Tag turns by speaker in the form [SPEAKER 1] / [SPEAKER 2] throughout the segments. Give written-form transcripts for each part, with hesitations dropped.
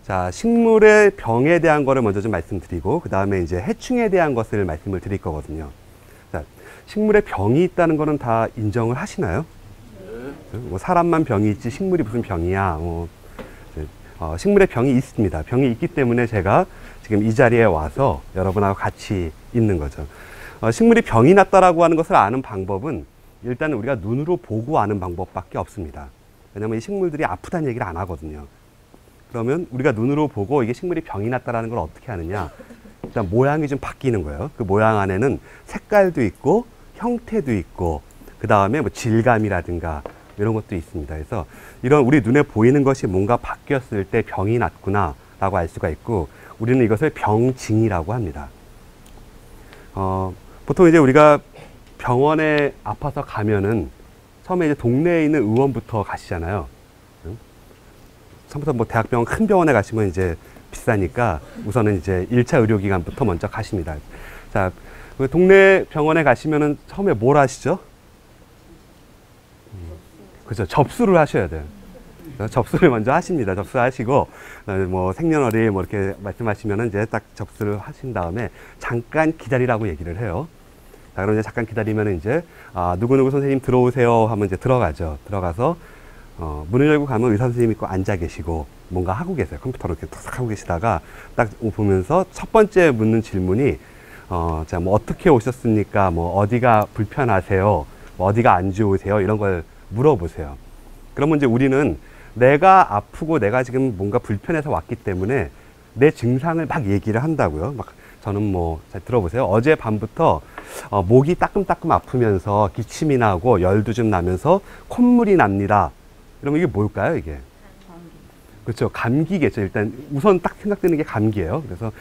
[SPEAKER 1] 자, 식물의 병에 대한 거를 먼저 좀 말씀드리고, 그 다음에 이제 해충에 대한 것을 말씀을 드릴 거거든요. 자, 식물에 병이 있다는 거는 다 인정을 하시나요? 뭐 사람만 병이 있지 식물이 무슨 병이야. 식물에 병이 있습니다. 병이 있기 때문에 제가 지금 이 자리에 와서 여러분하고 같이 있는 거죠. 식물이 병이 났다라고 하는 것을 아는 방법은 일단 우리가 눈으로 보고 아는 방법밖에 없습니다. 왜냐하면 이 식물들이 아프다는 얘기를 안 하거든요. 그러면 우리가 눈으로 보고 이게 식물이 병이 났다라는 걸 어떻게 하느냐? 일단 모양이 좀 바뀌는 거예요. 그 모양 안에는 색깔도 있고 형태도 있고 그 다음에 뭐 질감이라든가 이런 것도 있습니다. 그래서 이런 우리 눈에 보이는 것이 뭔가 바뀌었을 때 병이 났구나 라고 알 수가 있고, 우리는 이것을 병징이라고 합니다. 보통 이제 우리가 병원에 아파서 가면은 처음에 이제 동네에 있는 의원부터 가시잖아요. 처음부터 뭐 대학병원 큰 병원에 가시면 이제 비싸니까 우선은 이제 1차 의료기관부터 먼저 가십니다. 자, 그 동네 병원에 가시면은 처음에 뭘 하시죠? 그죠. 접수를 하셔야 돼요. 접수를 먼저 하십니다. 접수하시고, 뭐 생년월일 뭐 이렇게 말씀하시면은 이제 딱 접수를 하신 다음에 잠깐 기다리라고 얘기를 해요. 자, 그럼 이제 잠깐 기다리면은 이제, 누구누구 선생님 들어오세요 하면 이제 들어가죠. 들어가서, 문을 열고 가면 의사 선생님이 있고 앉아 계시고 뭔가 하고 계세요. 컴퓨터로 이렇게 탁 하고 계시다가 딱 보면서 첫 번째 묻는 질문이, 자, 뭐 어떻게 오셨습니까? 뭐 어디가 불편하세요? 뭐 어디가 안 좋으세요? 이런 걸 물어보세요. 그러면 이제 우리는 내가 아프고 내가 지금 뭔가 불편해서 왔기 때문에 내 증상을 막 얘기를 한다고요. 막 저는 뭐, 잘 들어보세요. 어제 밤부터 목이 따끔따끔 아프면서 기침이 나고 열도 좀 나면서 콧물이 납니다. 그러면 이게 뭘까요, 이게? 그렇죠. 감기겠죠. 일단 우선 딱 생각되는 게 감기예요. 그래서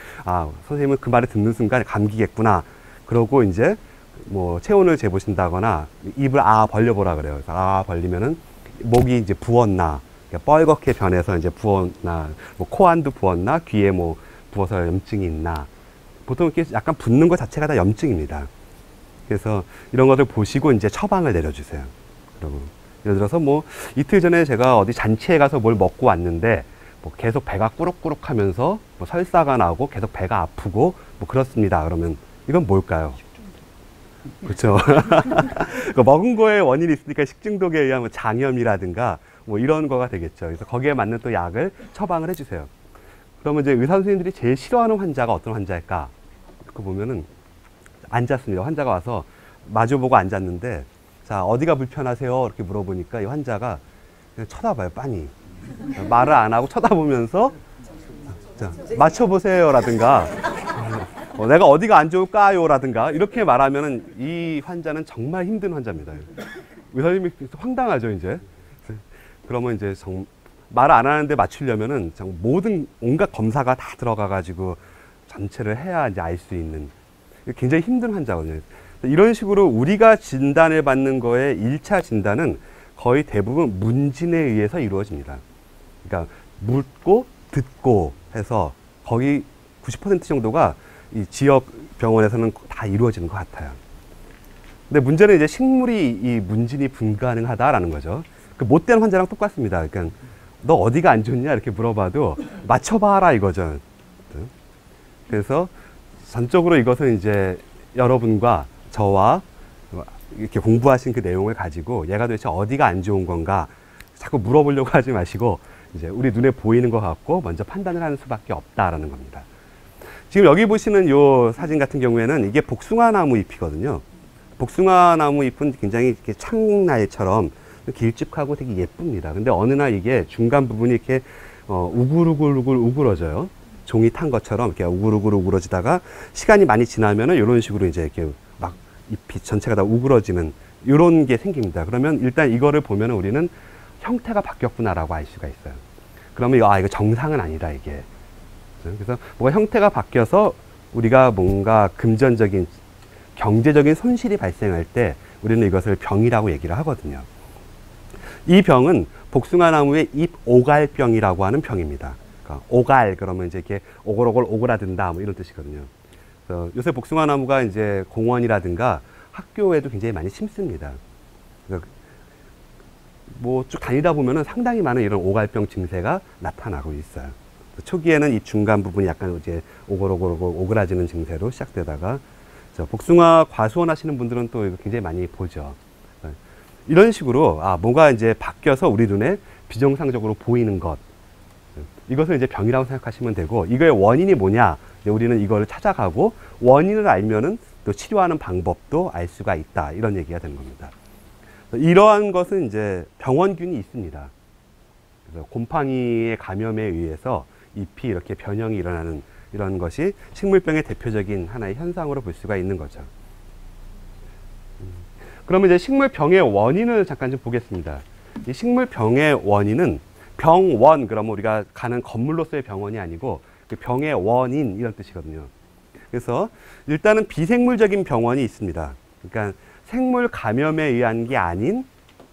[SPEAKER 1] 선생님은 그 말을 듣는 순간 감기겠구나. 그러고 이제 뭐 체온을 재보신다거나 입을 벌려보라 그래요. 그래서 벌리면은 목이 이제 부었나, 뻘겋게 변해서 이제 부었나, 뭐 코 안도 부었나, 귀에 뭐 부어서 염증이 있나. 보통 이렇게 약간 붓는 것 자체가 다 염증입니다. 그래서 이런 것을 보시고 이제 처방을 내려주세요. 그리고 예를 들어서 뭐 이틀 전에 제가 어디 잔치에 가서 뭘 먹고 왔는데 뭐 계속 배가 꾸룩꾸룩 하면서 뭐 설사가 나고 계속 배가 아프고 뭐 그렇습니다. 그러면 이건 뭘까요? 그렇죠. 먹은 거에 원인이 있으니까 식중독에 의한 뭐 장염이라든가 뭐 이런 거가 되겠죠. 그래서 거기에 맞는 또 약을 처방을 해주세요. 그러면 이제 의사 선생님들이 제일 싫어하는 환자가 어떤 환자일까? 그 보면은 앉았습니다. 환자가 와서 마주보고 앉았는데, 자, 어디가 불편하세요? 이렇게 물어보니까 이 환자가 그냥 쳐다봐요, 빤히. 말을 안 하고 쳐다보면서, 자, 맞춰보세요. 라든가, 내가 어디가 안 좋을까요? 라든가, 이렇게 말하면은 이 환자는 정말 힘든 환자입니다. 의사님이 황당하죠, 이제. 그러면 이제 말을 안 하는데 맞추려면은 모든 온갖 검사가 다 들어가가지고 전체를 해야 이제 알 수 있는 굉장히 힘든 환자거든요. 이런 식으로 우리가 진단을 받는 거에 1차 진단은 거의 대부분 문진에 의해서 이루어집니다. 그러니까 묻고 듣고 해서 거의 90% 정도가 이 지역 병원에서는 다 이루어지는 것 같아요. 근데 문제는 이제 식물이 이 문진이 불가능하다라는 거죠. 그 못된 환자랑 똑같습니다. 그러니까 너 어디가 안 좋냐 이렇게 물어봐도 맞춰봐라 이거죠. 그래서 전적으로 이것은 이제 여러분과 저와 이렇게 공부하신 그 내용을 가지고 얘가 도대체 어디가 안 좋은 건가 자꾸 물어보려고 하지 마시고 이제 우리 눈에 보이는 것 같고 먼저 판단을 하는 수밖에 없다라는 겁니다. 지금 여기 보시는 요 사진 같은 경우에는 이게 복숭아 나무 잎이거든요. 복숭아 나무 잎은 굉장히 이렇게 창날처럼 길쭉하고 되게 예쁩니다. 근데 어느 날 이게 중간 부분이 이렇게 우글우글우글어져요. 종이 탄 것처럼 이렇게 우글우글우글어지다가 시간이 많이 지나면은 이런 식으로 이제 이렇게 막 잎이 전체가 다 우그러지는 이런 게 생깁니다. 그러면 일단 이거를 보면 우리는 형태가 바뀌었구나라고 알 수가 있어요. 그러면 이거 정상은 아니다 이게. 그래서 뭐가 형태가 바뀌어서 우리가 뭔가 금전적인 경제적인 손실이 발생할 때 우리는 이것을 병이라고 얘기를 하거든요. 이 병은 복숭아나무의 잎 오갈병이라고 하는 병입니다. 그러니까 오갈 그러면 이제 이렇게 오글오글 오그라든다 뭐 이런 뜻이거든요. 그래서 요새 복숭아나무가 이제 공원이라든가 학교에도 굉장히 많이 심습니다. 뭐 쭉 다니다 보면은 상당히 많은 이런 오갈병 증세가 나타나고 있어요. 초기에는 이 중간 부분이 약간 이제 오글오글 오그라지는 증세로 시작되다가 복숭아 과수원 하시는 분들은 또 이거 굉장히 많이 보죠. 이런 식으로 뭔가 이제 바뀌어서 우리 눈에 비정상적으로 보이는 것, 이것을 이제 병이라고 생각하시면 되고, 이거의 원인이 뭐냐, 우리는 이걸 찾아가고 원인을 알면은 또 치료하는 방법도 알 수가 있다, 이런 얘기가 되는 겁니다. 이러한 것은 이제 병원균이 있습니다. 그래서 곰팡이의 감염에 의해서 잎이 이렇게 변형이 일어나는 이런 것이 식물병의 대표적인 하나의 현상으로 볼 수가 있는 거죠. 그러면 이제 식물병의 원인을 잠깐 좀 보겠습니다. 이 식물병의 원인은 병원, 그러면 우리가 가는 건물로서의 병원이 아니고 그 병의 원인 이런 뜻이거든요. 그래서 일단은 비생물적인 병원이 있습니다. 그러니까 생물 감염에 의한 게 아닌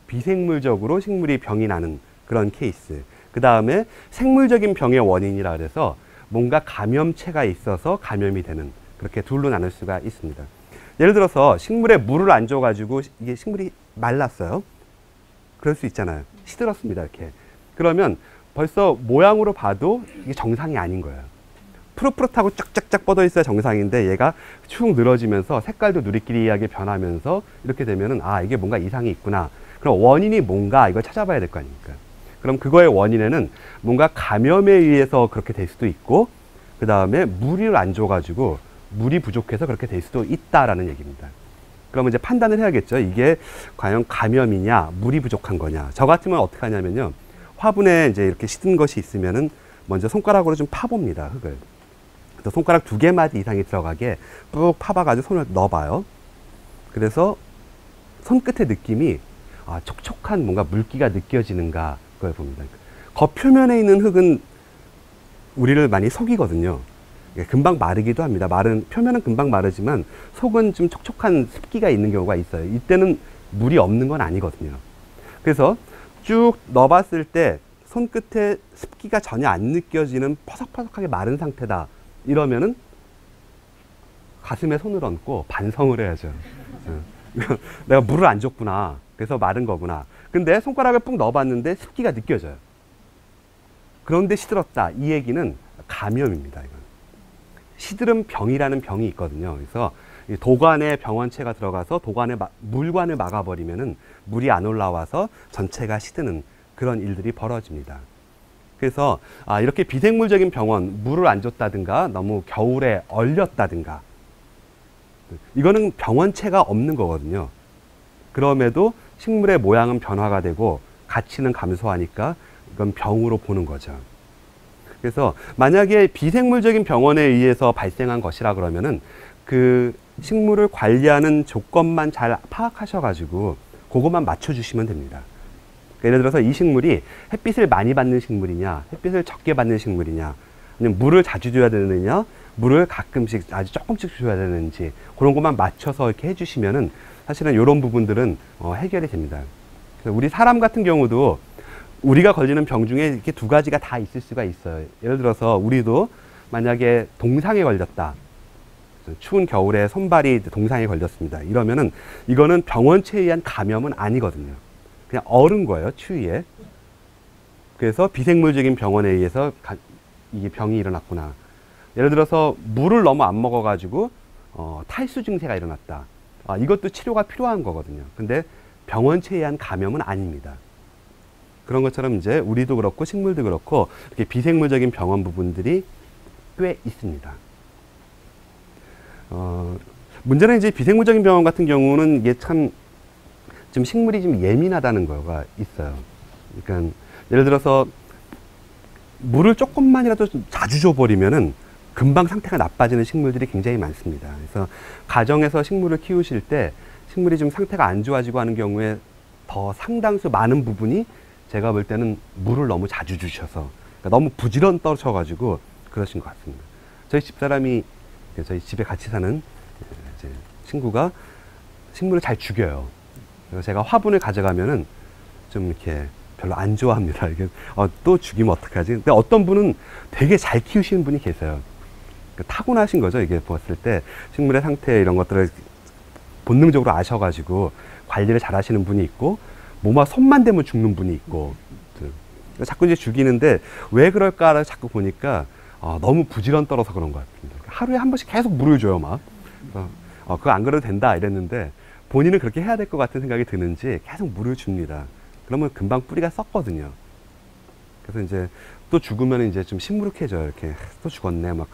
[SPEAKER 1] 비생물적으로 식물이 병이 나는 그런 케이스. 그 다음에 생물적인 병의 원인이라 그래서 뭔가 감염체가 있어서 감염이 되는, 그렇게 둘로 나눌 수가 있습니다. 예를 들어서 식물에 물을 안 줘가지고 이게 식물이 말랐어요. 그럴 수 있잖아요. 시들었습니다, 이렇게. 그러면 벌써 모양으로 봐도 이게 정상이 아닌 거예요. 푸릇푸릇하고 쫙쫙쫙 뻗어 있어야 정상인데 얘가 축 늘어지면서 색깔도 누리끼리하게 변하면서 이렇게 되면은 이게 뭔가 이상이 있구나. 그럼 원인이 뭔가 이걸 찾아봐야 될 거 아닙니까? 그럼 그거의 원인에는 뭔가 감염에 의해서 그렇게 될 수도 있고, 그 다음에 물을 안 줘가지고 물이 부족해서 그렇게 될 수도 있다라는 얘기입니다. 그러면 이제 판단을 해야겠죠. 이게 과연 감염이냐, 물이 부족한 거냐. 저 같으면 어떻게 하냐면요. 화분에 이제 이렇게 시든 것이 있으면은 먼저 손가락으로 좀 파봅니다, 흙을. 그래서 손가락 2개마디 이상이 들어가게 꾹 파봐가지고 손을 넣어봐요. 그래서 손끝의 느낌이 촉촉한 뭔가 물기가 느껴지는가, 그걸 봅니다. 겉표면에 있는 흙은 우리를 많이 속이거든요. 금방 마르기도 합니다. 표면은 금방 마르지만 속은 좀 촉촉한 습기가 있는 경우가 있어요. 이때는 물이 없는 건 아니거든요. 그래서 쭉 넣어봤을 때 손끝에 습기가 전혀 안 느껴지는 퍼석퍼석하게 마른 상태다. 이러면은 가슴에 손을 얹고 반성을 해야죠. 내가 물을 안 줬구나. 그래서 마른 거구나. 근데 손가락을 푹 넣어봤는데 습기가 느껴져요. 그런데 시들었다. 이 얘기는 감염입니다. 이건. 시들은 병이라는 병이 있거든요. 그래서 도관에 병원체가 들어가서 물관을 막아버리면은 물이 안 올라와서 전체가 시드는 그런 일들이 벌어집니다. 그래서 이렇게 비생물적인 병원, 물을 안 줬다든가 너무 겨울에 얼렸다든가, 이거는 병원체가 없는 거거든요. 그럼에도 식물의 모양은 변화가 되고 가치는 감소하니까 이건 병으로 보는 거죠. 그래서 만약에 비생물적인 병원에 의해서 발생한 것이라 그러면은 그 식물을 관리하는 조건만 잘 파악하셔가지고 그것만 맞춰주시면 됩니다. 예를 들어서 이 식물이 햇빛을 많이 받는 식물이냐, 햇빛을 적게 받는 식물이냐, 아니면 물을 자주 줘야 되느냐, 물을 가끔씩 아주 조금씩 줘야 되는지, 그런 것만 맞춰서 이렇게 해주시면은 사실은 이런 부분들은 해결이 됩니다. 그래서 우리 사람 같은 경우도 우리가 걸리는 병 중에 이렇게 2가지가 다 있을 수가 있어요. 예를 들어서 우리도 만약에 동상에 걸렸다. 추운 겨울에 손발이 동상에 걸렸습니다. 이러면은 이거는 병원체에 의한 감염은 아니거든요. 그냥 얼은 거예요, 추위에. 그래서 비생물적인 병원에 의해서 이게 병이 일어났구나. 예를 들어서 물을 너무 안 먹어가지고 탈수 증세가 일어났다. 이것도 치료가 필요한 거거든요. 근데 병원체에 의한 감염은 아닙니다. 그런 것처럼 이제 우리도 그렇고 식물도 그렇고 이렇게 비생물적인 병원 부분들이 꽤 있습니다. 문제는 이제 비생물적인 병원 같은 경우는 이게 참 좀 식물이 좀 예민하다는 거가 있어요. 그러니까 예를 들어서 물을 조금만이라도 좀 자주 줘버리면은 금방 상태가 나빠지는 식물들이 굉장히 많습니다. 그래서 가정에서 식물을 키우실 때 식물이 좀 상태가 안 좋아지고 하는 경우에 더 상당수 많은 부분이 제가 볼 때는 물을 너무 자주 주셔서, 그러니까 너무 부지런 떠셔가지고 그러신 것 같습니다. 저희 집사람이, 저희 집에 같이 사는 이제 친구가 식물을 잘 죽여요. 그래서 제가 화분을 가져가면은 좀 이렇게 별로 안 좋아합니다. 이게 또 죽이면 어떡하지? 근데 어떤 분은 되게 잘 키우시는 분이 계세요. 그러니까 타고나신 거죠. 이게 보았을 때 식물의 상태 이런 것들을 본능적으로 아셔가지고 관리를 잘 하시는 분이 있고, 몸과 손만 대면 죽는 분이 있고, 자꾸 이제 죽이는데 왜 그럴까 자꾸 보니까 너무 부지런 떨어서 그런 것 같습니다. 하루에 한 번씩 계속 물을 줘요, 막. 그거 안 그래도 된다 이랬는데 본인은 그렇게 해야 될 것 같은 생각이 드는지 계속 물을 줍니다. 그러면 금방 뿌리가 썩거든요. 그래서 이제 또 죽으면 이제 좀 시무룩해져요. 이렇게 또 죽었네, 막.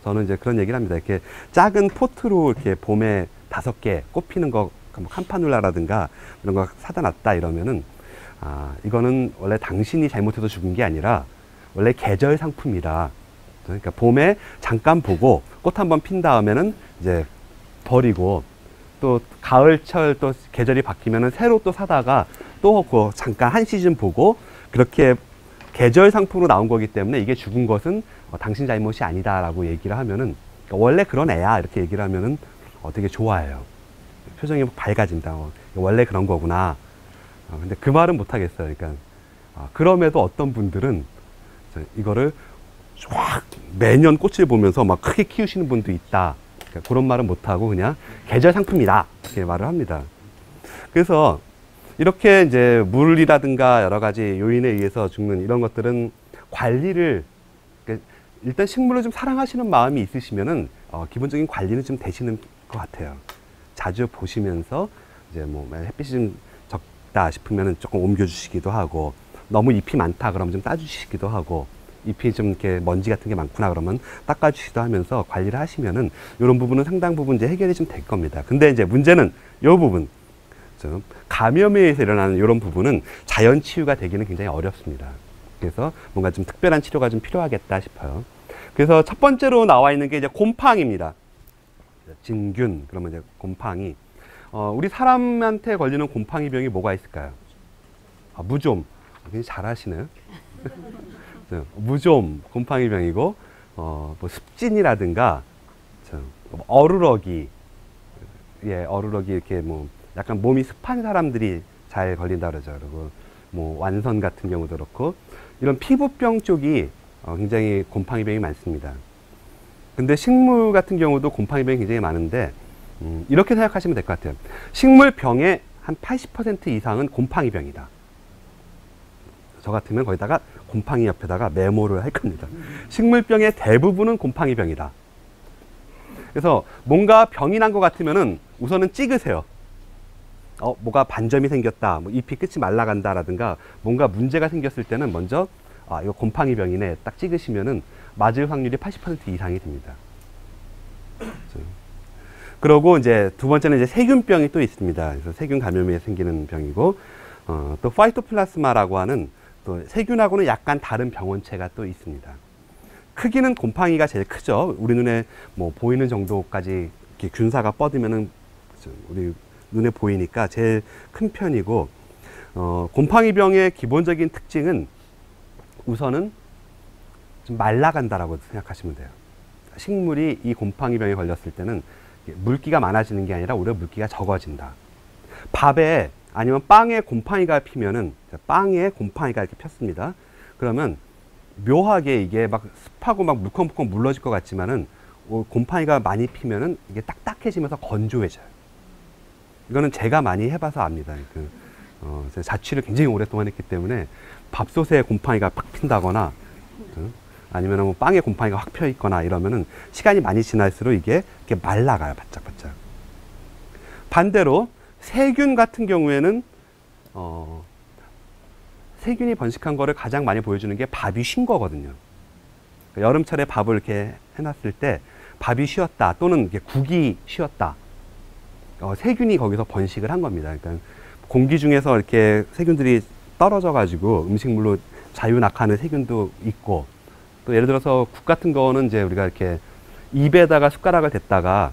[SPEAKER 1] 저는 이제 그런 얘기를 합니다. 이렇게 작은 포트로 이렇게 봄에 5개 꽃 피는 거, 뭐 캄파눌라라든가 이런 거 사다 놨다 이러면은, 이거는 원래 당신이 잘못해서 죽은 게 아니라 원래 계절 상품이다. 그러니까 봄에 잠깐 보고 꽃 한번 핀 다음에는 이제 버리고, 또 가을철 또 계절이 바뀌면은 새로 또 사다가 또 그 잠깐 한 시즌 보고, 그렇게 계절 상품으로 나온 거기 때문에 이게 죽은 것은 당신 잘못이 아니다라고 얘기를 하면은, 그러니까 원래 그런 애야 이렇게 얘기를 하면은 되게 좋아해요. 표정이 밝아진다. 원래 그런 거구나. 근데 그 말은 못 하겠어요. 그러니까 그럼에도 어떤 분들은 이거를 쫙 매년 꽃을 보면서 막 크게 키우시는 분도 있다. 그러니까 그런 말은 못 하고 그냥 계절 상품이다 이렇게 말을 합니다. 그래서 이렇게 이제 물이라든가 여러 가지 요인에 의해서 죽는 이런 것들은 관리를, 그러니까 일단 식물을 좀 사랑하시는 마음이 있으시면은 기본적인 관리는 좀 되시는 것 같아요. 자주 보시면서 이제 뭐 햇빛이 좀 적다 싶으면은 조금 옮겨주시기도 하고, 너무 잎이 많다 그러면 좀 따주시기도 하고, 잎이 좀 이렇게 먼지 같은 게 많구나 그러면 닦아주시기도 하면서 관리를 하시면은 이런 부분은 상당 부분 이제 해결이 좀 될 겁니다. 근데 이제 문제는 이 부분, 좀 감염에 의해서 일어나는 이런 부분은 자연 치유가 되기는 굉장히 어렵습니다. 그래서 뭔가 좀 특별한 치료가 좀 필요하겠다 싶어요. 그래서 첫 번째로 나와 있는 게 이제 곰팡이입니다. 진균, 그러면 이제 곰팡이. 우리 사람한테 걸리는 곰팡이병이 뭐가 있을까요? 무좀. 굉장히 잘 하시네요. 무좀 곰팡이병이고, 뭐 습진이라든가, 어루러기, 어루러기 이렇게 뭐 약간 몸이 습한 사람들이 잘 걸린다 그러죠. 그리고 뭐 완선 같은 경우도 그렇고, 이런 피부병 쪽이 굉장히 곰팡이병이 많습니다. 근데 식물 같은 경우도 곰팡이병이 굉장히 많은데, 이렇게 생각하시면 될 것 같아요. 식물병의 한 80% 이상은 곰팡이병이다. 저 같으면 거기다가 곰팡이 옆에다가 메모를 할 겁니다. 식물병의 대부분은 곰팡이병이다. 그래서 뭔가 병이 난 것 같으면은 우선은 찍으세요. 뭐가 반점이 생겼다, 뭐 잎이 끝이 말라간다라든가 뭔가 문제가 생겼을 때는 먼저 이거 곰팡이병이네 딱 찍으시면은 맞을 확률이 80% 이상이 됩니다. 그러고 이제 두 번째는 이제 세균병이 또 있습니다. 그래서 세균 감염에 생기는 병이고, 또 파이토플라스마라고 하는 또 세균하고는 약간 다른 병원체가 또 있습니다. 크기는 곰팡이가 제일 크죠. 우리 눈에 뭐 보이는 정도까지 이렇게 균사가 뻗으면은 우리 눈에 보이니까 제일 큰 편이고, 곰팡이병의 기본적인 특징은 우선은 좀 말라간다라고 생각하시면 돼요. 식물이 이 곰팡이병에 걸렸을 때는 물기가 많아지는 게 아니라 오히려 물기가 적어진다. 밥에 아니면 빵에 곰팡이가 피면은, 빵에 곰팡이가 이렇게 폈습니다. 그러면 묘하게 이게 막 습하고 막 물컹물컹 물러질 것 같지만은 곰팡이가 많이 피면은 이게 딱딱해지면서 건조해져요. 이거는 제가 많이 해봐서 압니다. 자취를 굉장히 오랫동안 했기 때문에 밥솥에 곰팡이가 팍 핀다거나, 아니면 뭐 빵에 곰팡이가 확 펴 있거나 이러면은 시간이 많이 지날수록 이게 이렇게 말라가요, 바짝바짝. 반대로 세균 같은 경우에는 세균이 번식한 거를 가장 많이 보여주는 게 밥이 쉰 거거든요. 그러니까 여름철에 밥을 이렇게 해놨을 때 밥이 쉬었다 또는 이렇게 국이 쉬었다, 세균이 거기서 번식을 한 겁니다. 그러니까 공기 중에서 이렇게 세균들이 떨어져 가지고 음식물로 자유낙하하는 세균도 있고, 또 예를 들어서 국 같은 거는 이제 우리가 이렇게 입에다가 숟가락을 댔다가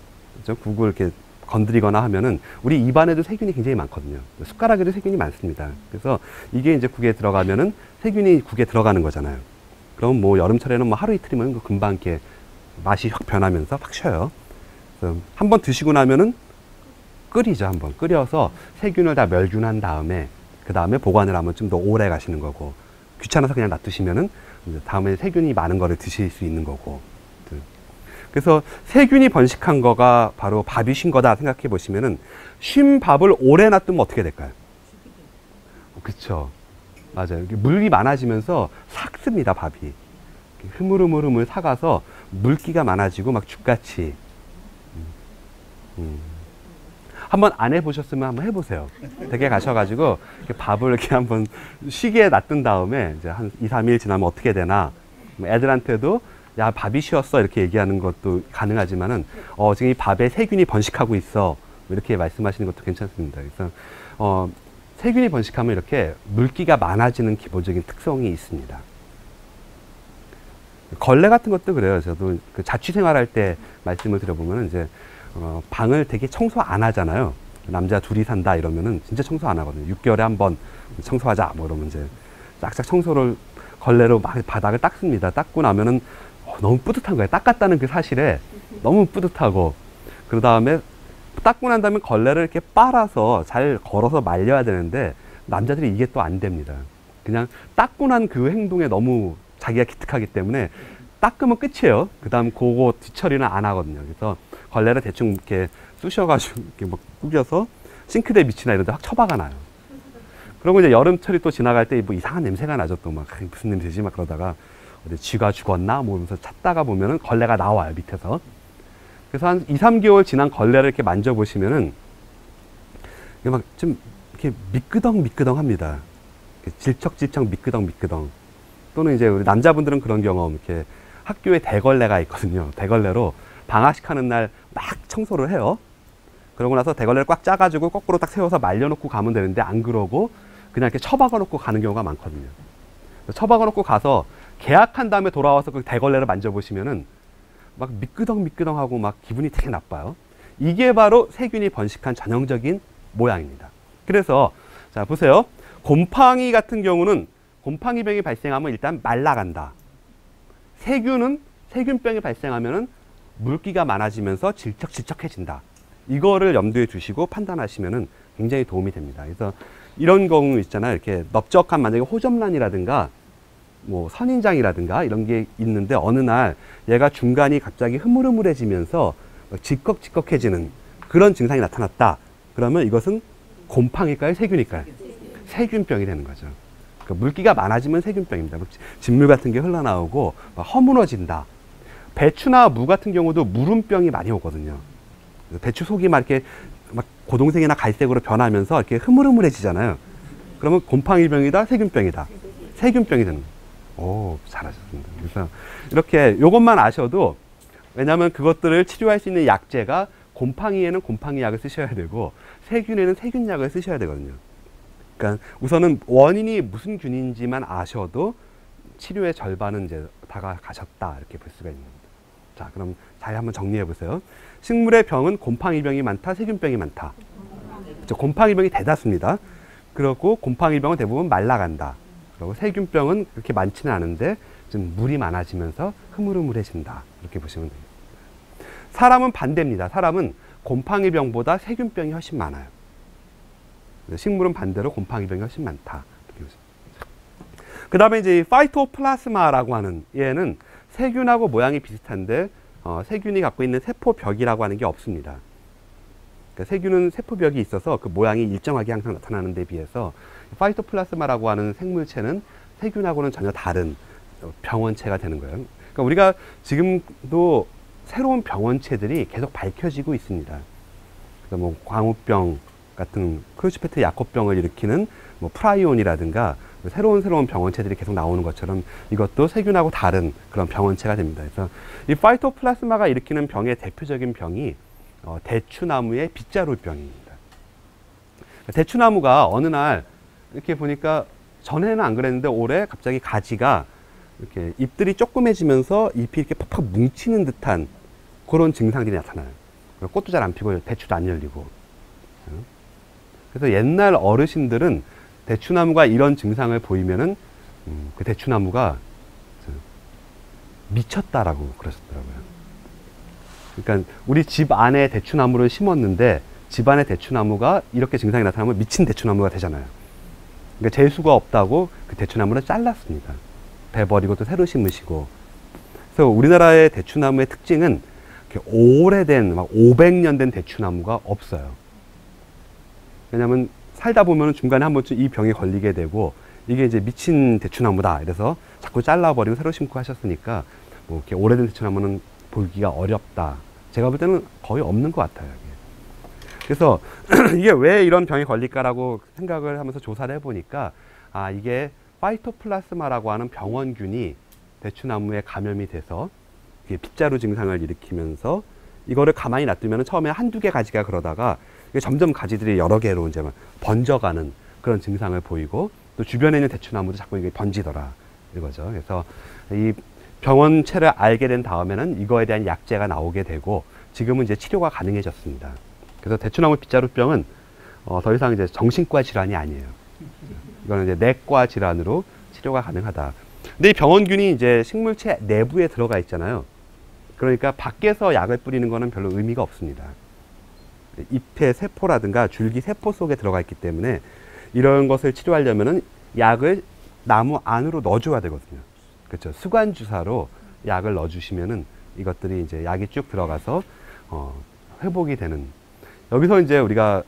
[SPEAKER 1] 국을 이렇게 건드리거나 하면은 우리 입안에도 세균이 굉장히 많거든요. 숟가락에도 세균이 많습니다. 그래서 이게 이제 국에 들어가면은 세균이 국에 들어가는 거잖아요. 그럼 뭐 여름철에는 뭐 하루 이틀이면 금방 이렇게 맛이 확 변하면서 확 쉬어요. 한번 드시고 나면은 끓이죠. 한번 끓여서 세균을 다 멸균한 다음에 그 다음에 보관을 하면 좀 더 오래 가시는 거고, 귀찮아서 그냥 놔두시면은 이제 다음에 세균이 많은 거를 드실 수 있는 거고. 그래서 세균이 번식한 거가 바로 밥이 쉰 거다 생각해 보시면은, 쉰 밥을 오래 놔두면 어떻게 될까요? 그쵸. 맞아요. 물이 많아지면서 삭습니다, 밥이. 흐물흐물 삭아서 물기가 많아지고 막 죽같이. 한번 안 해보셨으면 한번 해보세요. 댁에 가셔가지고 밥을 이렇게 한번 쉬게 놔둔 다음에 이제 한 2, 3일 지나면 어떻게 되나. 애들한테도 야, 밥이 쉬었어 이렇게 얘기하는 것도 가능하지만은 지금 이 밥에 세균이 번식하고 있어 이렇게 말씀하시는 것도 괜찮습니다. 그래서 세균이 번식하면 이렇게 물기가 많아지는 기본적인 특성이 있습니다. 걸레 같은 것도 그래요. 저도 그 자취생활할 때 말씀을 드려보면 이제 방을 되게 청소 안 하잖아요. 남자 둘이 산다 이러면은 진짜 청소 안 하거든요. 6개월에 한 번 청소하자 뭐 이러면 이제 싹싹 청소를 걸레로 막 바닥을 닦습니다. 닦고 나면은 너무 뿌듯한 거예요. 닦았다는 그 사실에 너무 뿌듯하고, 그 다음에 닦고 난 다음에 걸레를 이렇게 빨아서 잘 걸어서 말려야 되는데 남자들이 이게 또 안 됩니다. 그냥 닦고 난 그 행동에 너무 자기가 기특하기 때문에 닦으면 끝이에요. 그 다음 그거 뒤처리는 안 하거든요. 그래서 걸레를 대충 이렇게 쑤셔가지고 이렇게 막 구겨서 싱크대 밑이나 이런 데 확 처박아 놔요. 그리고 이제 여름철이 또 지나갈 때 뭐 이상한 냄새가 나죠. 또 막 무슨 냄새지 막 그러다가 어디 쥐가 죽었나 뭐 이러면서 찾다가 보면은 걸레가 나와요, 밑에서. 그래서 한 2, 3개월 지난 걸레를 이렇게 만져보시면은 이게 막 좀 이렇게 미끄덩미끄덩 합니다. 질척질척 미끄덩미끄덩. 또는 이제 우리 남자분들은 그런 경험, 이렇게 학교에 대걸레가 있거든요. 대걸레로 방학식 하는 날 막 청소를 해요. 그러고 나서 대걸레를 꽉 짜가지고 거꾸로 딱 세워서 말려놓고 가면 되는데 안 그러고 그냥 이렇게 처박아 놓고 가는 경우가 많거든요. 처박아 놓고 가서 계약한 다음에 돌아와서 그 대걸레를 만져보시면은 막 미끄덩미끄덩하고 막 기분이 되게 나빠요. 이게 바로 세균이 번식한 전형적인 모양입니다. 그래서 자 보세요. 곰팡이 같은 경우는 곰팡이병이 발생하면 일단 말라간다. 세균병이 발생하면은 물기가 많아지면서 질척질척해진다. 이거를 염두에 두시고 판단하시면은 굉장히 도움이 됩니다. 그래서 이런 경우 있잖아요. 이렇게 넓적한 만약에 호접란이라든가 뭐 선인장이라든가 이런 게 있는데 어느 날 얘가 중간이 갑자기 흐물흐물해지면서 질꺽질꺽해지는 그런 증상이 나타났다. 그러면 이것은 곰팡이일까요? 세균일까요? 세균병이 되는 거죠. 그러니까 물기가 많아지면 세균병입니다. 진물 같은 게 흘러나오고 막 허물어진다. 배추나 무 같은 경우도 무름병이 많이 오거든요. 배추 속이 막 이렇게 막 고동색이나 갈색으로 변하면서 이렇게 흐물흐물해지잖아요. 그러면 곰팡이병이다, 세균병이다. 세균병이 되는 거예요. 오, 잘하셨습니다. 그래서 이렇게 요것만 아셔도, 왜냐하면 그것들을 치료할 수 있는 약제가 곰팡이에는 곰팡이 약을 쓰셔야 되고 세균에는 세균 약을 쓰셔야 되거든요. 그러니까 우선은 원인이 무슨 균인지만 아셔도 치료의 절반은 이제 다가가셨다 이렇게 볼 수가 있는 겁니다. 자, 그럼 잘 한번 정리해 보세요. 식물의 병은 곰팡이병이 많다, 세균병이 많다. 그렇죠? 곰팡이병이 대다수입니다. 그리고 곰팡이병은 대부분 말라간다. 그리고 세균병은 그렇게 많지는 않은데 좀 물이 많아지면서 흐물흐물해진다. 이렇게 보시면 됩니다. 사람은 반대입니다. 사람은 곰팡이병보다 세균병이 훨씬 많아요. 식물은 반대로 곰팡이병이 훨씬 많다. 그 다음에 이제 파이토플라스마라고 하는 얘는 세균하고 모양이 비슷한데 세균이 갖고 있는 세포벽이라고 하는 게 없습니다. 그러니까 세균은 세포벽이 있어서 그 모양이 일정하게 항상 나타나는 데 비해서 파이토플라스마라고 하는 생물체는 세균하고는 전혀 다른 병원체가 되는 거예요. 그러니까 우리가 지금도 새로운 병원체들이 계속 밝혀지고 있습니다. 그러니까 뭐 광우병 같은 크루츠페트 야코병을 일으키는 뭐 프라이온이라든가 새로운 병원체들이 계속 나오는 것처럼 이것도 세균하고 다른 그런 병원체가 됩니다. 그래서 이 파이토플라스마가 일으키는 병의 대표적인 병이 대추나무의 빗자루병입니다. 대추나무가 어느 날 이렇게 보니까 전에는 안 그랬는데 올해 갑자기 가지가 이렇게 잎들이 조그매지면서 잎이 이렇게 팍팍 뭉치는 듯한 그런 증상들이 나타나요. 꽃도 잘 안 피고 대추도 안 열리고. 그래서 옛날 어르신들은 대추나무가 이런 증상을 보이면은 그 대추나무가 미쳤다라고 그러셨더라고요. 그러니까 우리 집 안에 대추나무를 심었는데 집안의 대추나무가 이렇게 증상이 나타나면 미친 대추나무가 되잖아요. 그러니까 재수가 없다고 그 대추나무를 잘랐습니다. 베버리고 또 새로 심으시고. 그래서 우리나라의 대추나무의 특징은 이렇게 오래된 막 500년 된 대추나무가 없어요. 왜냐하면 살다 보면 중간에 한 번쯤 이 병에 걸리게 되고 이게 이제 미친 대추나무다 이래서 자꾸 잘라버리고 새로 심고 하셨으니까 뭐 이렇게 오래된 대추나무는 보기가 어렵다. 제가 볼 때는 거의 없는 것 같아요. 그래서 이게 왜 이런 병에 걸릴까라고 생각을 하면서 조사를 해보니까 아 이게 파이토플라스마라고 하는 병원균이 대추나무에 감염이 돼서 이게 빗자루 증상을 일으키면서 이거를 가만히 놔두면 처음에 한두 개 가지가 그러다가 이게 점점 가지들이 여러 개로 이제 번져가는 그런 증상을 보이고 또 주변에 있는 대추나무도 자꾸 이게 번지더라 이거죠. 그래서 이 병원체를 알게 된 다음에는 이거에 대한 약제가 나오게 되고 지금은 이제 치료가 가능해졌습니다. 그래서 대추나무 빗자루병은 더 이상 이제 정신과 질환이 아니에요. 이거는 이제 내과 질환으로 치료가 가능하다. 근데 이 병원균이 이제 식물체 내부에 들어가 있잖아요. 그러니까 밖에서 약을 뿌리는 거는 별로 의미가 없습니다. 잎의 세포라든가 줄기 세포 속에 들어가 있기 때문에 이런 것을 치료하려면은 약을 나무 안으로 넣어줘야 되거든요. 그렇죠. 수관 주사로 약을 넣어주시면은 이것들이 이제 약이 쭉 들어가서 회복이 되는. 여기서 이제 우리가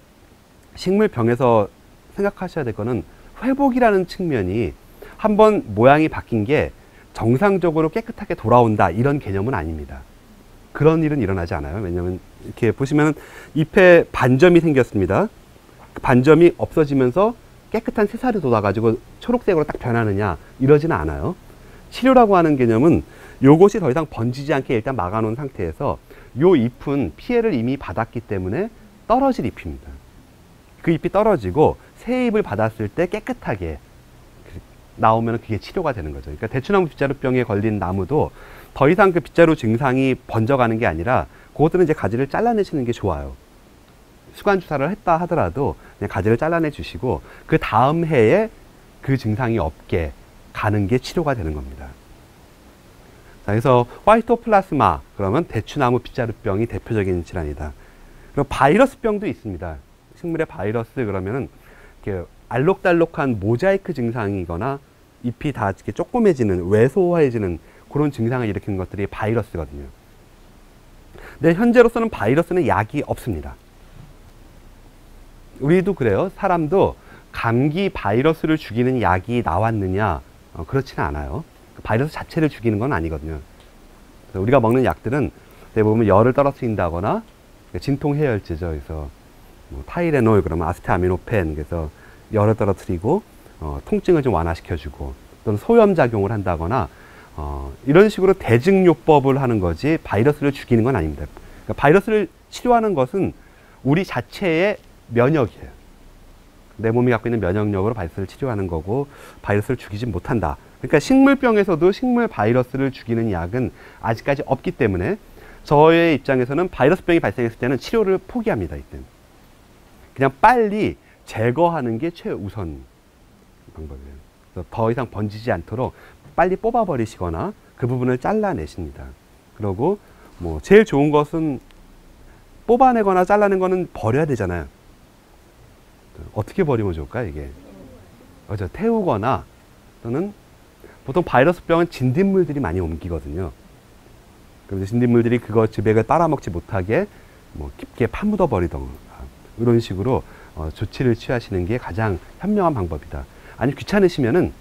[SPEAKER 1] 식물병에서 생각하셔야 될 거는 회복이라는 측면이 한번 모양이 바뀐 게 정상적으로 깨끗하게 돌아온다 이런 개념은 아닙니다. 그런 일은 일어나지 않아요. 왜냐하면 이렇게 보시면 잎에 반점이 생겼습니다. 그 반점이 없어지면서 깨끗한 새살이 돋아가지고 초록색으로 딱 변하느냐 이러지는 않아요. 치료라고 하는 개념은 요것이 더 이상 번지지 않게 일단 막아놓은 상태에서 요 잎은 피해를 이미 받았기 때문에 떨어질 잎입니다. 그 잎이 떨어지고 새 잎을 받았을 때 깨끗하게 나오면 그게 치료가 되는 거죠. 그러니까 대추나무 빗자루병에 걸린 나무도 더 이상 그 빗자루 증상이 번져가는 게 아니라 그것들은 이제 가지를 잘라내시는 게 좋아요. 수관 주사를 했다 하더라도 그냥 가지를 잘라내 주시고 그 다음 해에 그 증상이 없게 가는 게 치료가 되는 겁니다. 자, 그래서 화이토플라스마 그러면 대추나무 빗자루병이 대표적인 질환이다. 그리고 바이러스병도 있습니다. 식물의 바이러스 그러면은 이렇게 알록달록한 모자이크 증상이거나 잎이 다 이렇게 조그매지는 왜소해지는 그런 증상을 일으키는 것들이 바이러스거든요. 근데 현재로서는 바이러스는 약이 없습니다. 우리도 그래요. 사람도 감기 바이러스를 죽이는 약이 나왔느냐? 그렇지는 않아요. 바이러스 자체를 죽이는 건 아니거든요. 그래서 우리가 먹는 약들은 대부분 열을 떨어뜨린다거나 진통 해열제죠. 그래서 뭐 타이레놀 그러면 아세트아미노펜 그래서 열을 떨어뜨리고 통증을 좀 완화시켜주고 또는 소염 작용을 한다거나 이런 식으로 대증요법을 하는 거지 바이러스를 죽이는 건 아닙니다. 그러니까 바이러스를 치료하는 것은 우리 자체의 면역이에요. 내 몸이 갖고 있는 면역력으로 바이러스를 치료하는 거고 바이러스를 죽이지 못한다. 그러니까 식물병에서도 식물 바이러스를 죽이는 약은 아직까지 없기 때문에 저의 입장에서는 바이러스병이 발생했을 때는 치료를 포기합니다. 이때는. 그냥 빨리 제거하는 게 최우선 방법이에요. 그래서 더 이상 번지지 않도록 빨리 뽑아버리시거나 그 부분을 잘라내십니다. 그리고 뭐 제일 좋은 것은 뽑아내거나 잘라낸 거는 버려야 되잖아요. 어떻게 버리면 좋을까요, 이게? 그렇죠. 태우거나 또는 보통 바이러스병은 진딧물들이 많이 옮기거든요. 그럼 진딧물들이 그거 즙액을 빨아먹지 못하게 뭐 깊게 파묻어 버리던가 이런 식으로 조치를 취하시는 게 가장 현명한 방법이다. 아니 귀찮으시면은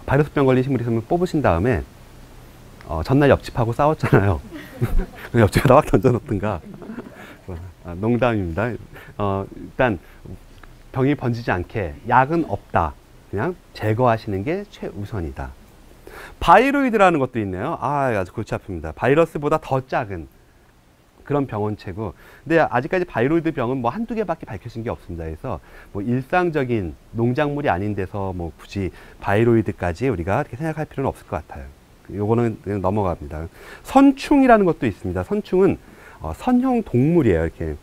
[SPEAKER 1] 바이러스병 걸린 식물이 있으면 뽑으신 다음에 전날 옆집하고 싸웠잖아요. 옆집에다 확 던져놓든가. 농담입니다. 일단 병이 번지지 않게 약은 없다. 그냥 제거하시는 게 최우선이다. 바이로이드라는 것도 있네요. 아주 골치 아픕니다. 바이러스보다 더 작은 그런 병원체고, 근데 아직까지 바이로이드 병은 뭐 한두 개밖에 밝혀진 게 없습니다. 그래서 뭐 일상적인 농작물이 아닌 데서 뭐 굳이 바이로이드까지 우리가 이렇게 생각할 필요는 없을 것 같아요. 요거는 그냥 넘어갑니다. 선충이라는 것도 있습니다. 선충은 선형 동물이에요. 이렇게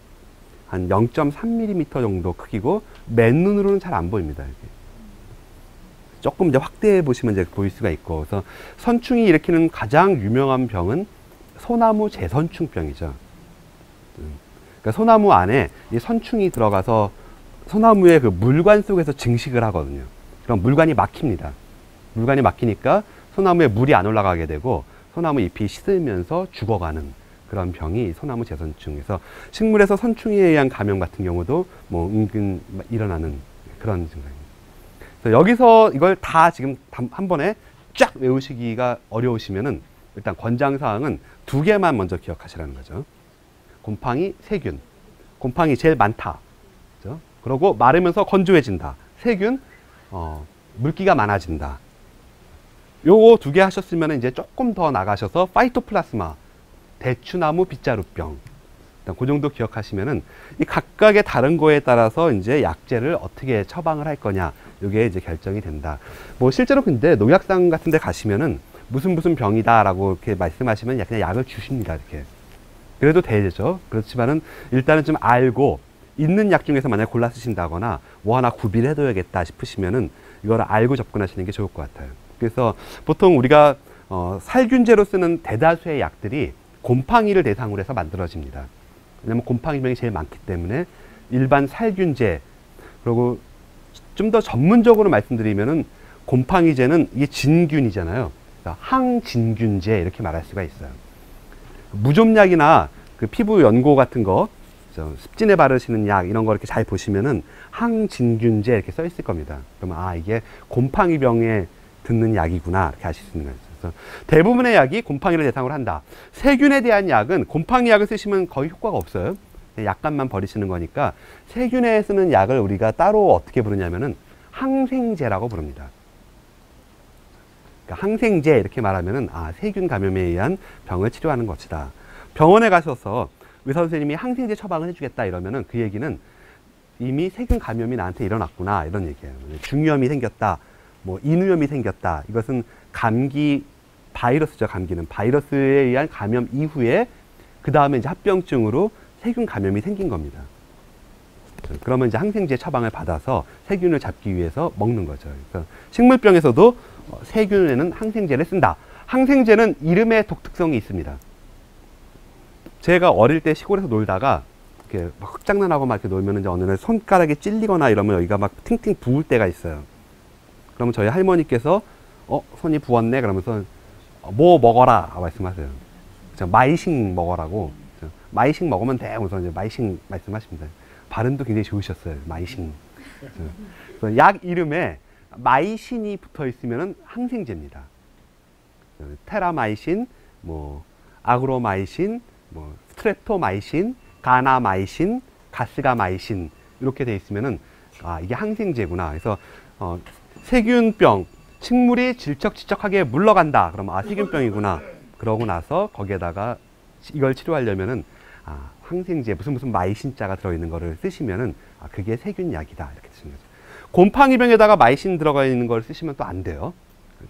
[SPEAKER 1] 한 0.3mm 정도 크기고 맨눈으로는 잘 안 보입니다. 이렇게. 조금 이제 확대해 보시면 이제 보일 수가 있고, 그래서 선충이 일으키는 가장 유명한 병은 소나무 재선충병이죠. 그러니까 소나무 안에 이 선충이 들어가서 소나무의 그 물관 속에서 증식을 하거든요. 그럼 물관이 막힙니다. 물관이 막히니까 소나무에 물이 안 올라가게 되고 소나무 잎이 시들면서 죽어가는 그런 병이 소나무 재선충에서, 식물에서 선충에 의한 감염 같은 경우도 뭐 은근 일어나는 그런 증상입니다. 그래서 여기서 이걸 다 지금 한 번에 쫙 외우시기가 어려우시면은 일단 권장사항은 2개만 먼저 기억하시라는 거죠. 곰팡이, 세균. 곰팡이 제일 많다. 그죠? 그리고 마르면서 건조해진다. 세균, 물기가 많아진다. 요거 2개 하셨으면 이제 조금 더 나가셔서 파이토플라스마, 대추나무 빗자루병. 일단 그 정도 기억하시면은 이 각각의 다른 거에 따라서 이제 약제를 어떻게 처방을 할 거냐, 이게 이제 결정이 된다. 뭐 실제로 근데 농약상 같은 데 가시면은 무슨 병이다라고 이렇게 말씀하시면 그냥 약을 주십니다. 이렇게. 그래도 되죠. 그렇지만은 일단은 좀 알고 있는 약 중에서 만약 골라 쓰신다거나 뭐 하나 구비를 해둬야겠다 싶으시면은 이거를 알고 접근하시는 게 좋을 것 같아요. 그래서 보통 우리가 살균제로 쓰는 대다수의 약들이 곰팡이를 대상으로 해서 만들어집니다. 왜냐하면 곰팡이병이 제일 많기 때문에 일반 살균제, 그리고 좀 더 전문적으로 말씀드리면은 곰팡이제는 이게 진균이잖아요. 그러니까 항진균제 이렇게 말할 수가 있어요. 무좀약이나 그 피부 연고 같은 거, 습진에 바르시는 약 이런 거 이렇게 잘 보시면은 항진균제 이렇게 써 있을 겁니다. 그러면 아, 이게 곰팡이병에 듣는 약이구나 이렇게 아실 수 있는 거죠. 그래서 대부분의 약이 곰팡이를 대상으로 한다. 세균에 대한 약은 곰팡이 약을 쓰시면 거의 효과가 없어요. 약간만 버리시는 거니까 세균에 쓰는 약을 우리가 따로 어떻게 부르냐면은 항생제라고 부릅니다. 그러니까 항생제 이렇게 말하면은 아, 세균 감염에 의한 병을 치료하는 것이다. 병원에 가셔서 의사 선생님이 항생제 처방을 해주겠다 이러면은 그 얘기는 이미 세균 감염이 나한테 일어났구나 이런 얘기예요. 중이염이 생겼다, 뭐 인후염이 생겼다. 이것은 감기 바이러스죠. 감기는 바이러스에 의한 감염 이후에 그 다음에 이제 합병증으로 세균 감염이 생긴 겁니다. 그러면 이제 항생제 처방을 받아서 세균을 잡기 위해서 먹는 거죠. 그래서 식물병에서도 세균에는 항생제를 쓴다. 항생제는 이름의 독특성이 있습니다. 제가 어릴 때 시골에서 놀다가 이렇게 막 흙장난하고 막 이렇게 놀면 이제 어느 날 손가락이 찔리거나 이러면 여기가 막 팅팅 부을 때가 있어요. 그러면 저희 할머니께서 손이 부었네 그러면서 뭐 먹어라 말씀하세요. 마이싱 먹어라고. 마이싱 먹으면 돼. 그래서 이제 마이싱 말씀하십니다. 발음도 굉장히 좋으셨어요. 마이싱. 그래서 약 이름에 마이신이 붙어 있으면 항생제입니다. 테라마이신, 뭐 아그로마이신, 뭐 스트랩토마이신, 가나마이신, 가스가마이신 이렇게 돼 있으면은 아, 이게 항생제구나. 그래서 세균병, 식물이 질척질척하게 물러간다. 그러면 아, 세균병이구나. 그러고 나서 거기에다가 이걸 치료하려면은 아, 항생제 무슨 마이신자가 들어있는 거를 쓰시면은 아, 그게 세균약이다 이렇게 쓰는 거죠. 곰팡이병에다가 마이신 들어가 있는 걸 쓰시면 또 안 돼요.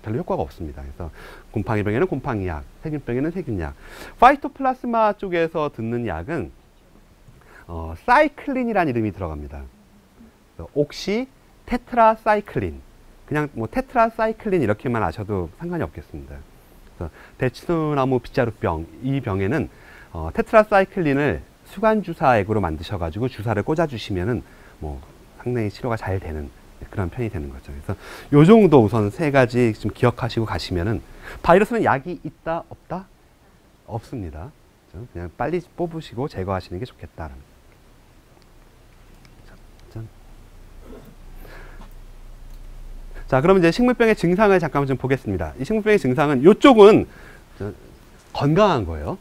[SPEAKER 1] 별로 효과가 없습니다. 그래서 곰팡이병에는 곰팡이약, 세균병에는 세균약. 파이토플라스마 쪽에서 듣는 약은 사이클린이라는 이름이 들어갑니다. 옥시 테트라사이클린, 그냥 뭐 테트라사이클린 이렇게만 아셔도 상관이 없겠습니다. 그래서 대추나무 빗자루병, 이 병에는 테트라사이클린을 수간주사액으로 만드셔가지고 주사를 꽂아주시면은 뭐 상당히 치료가 잘 되는 그런 편이 되는 거죠. 그래서 요 정도 우선 3가지 좀 기억하시고 가시면은 바이러스는 약이 있다 없다? 없습니다. 그냥 빨리 뽑으시고 제거하시는 게 좋겠다. 자, 그럼 이제 식물병의 증상을 잠깐 좀 보겠습니다. 이 식물병의 증상은 이쪽은 건강한 거예요.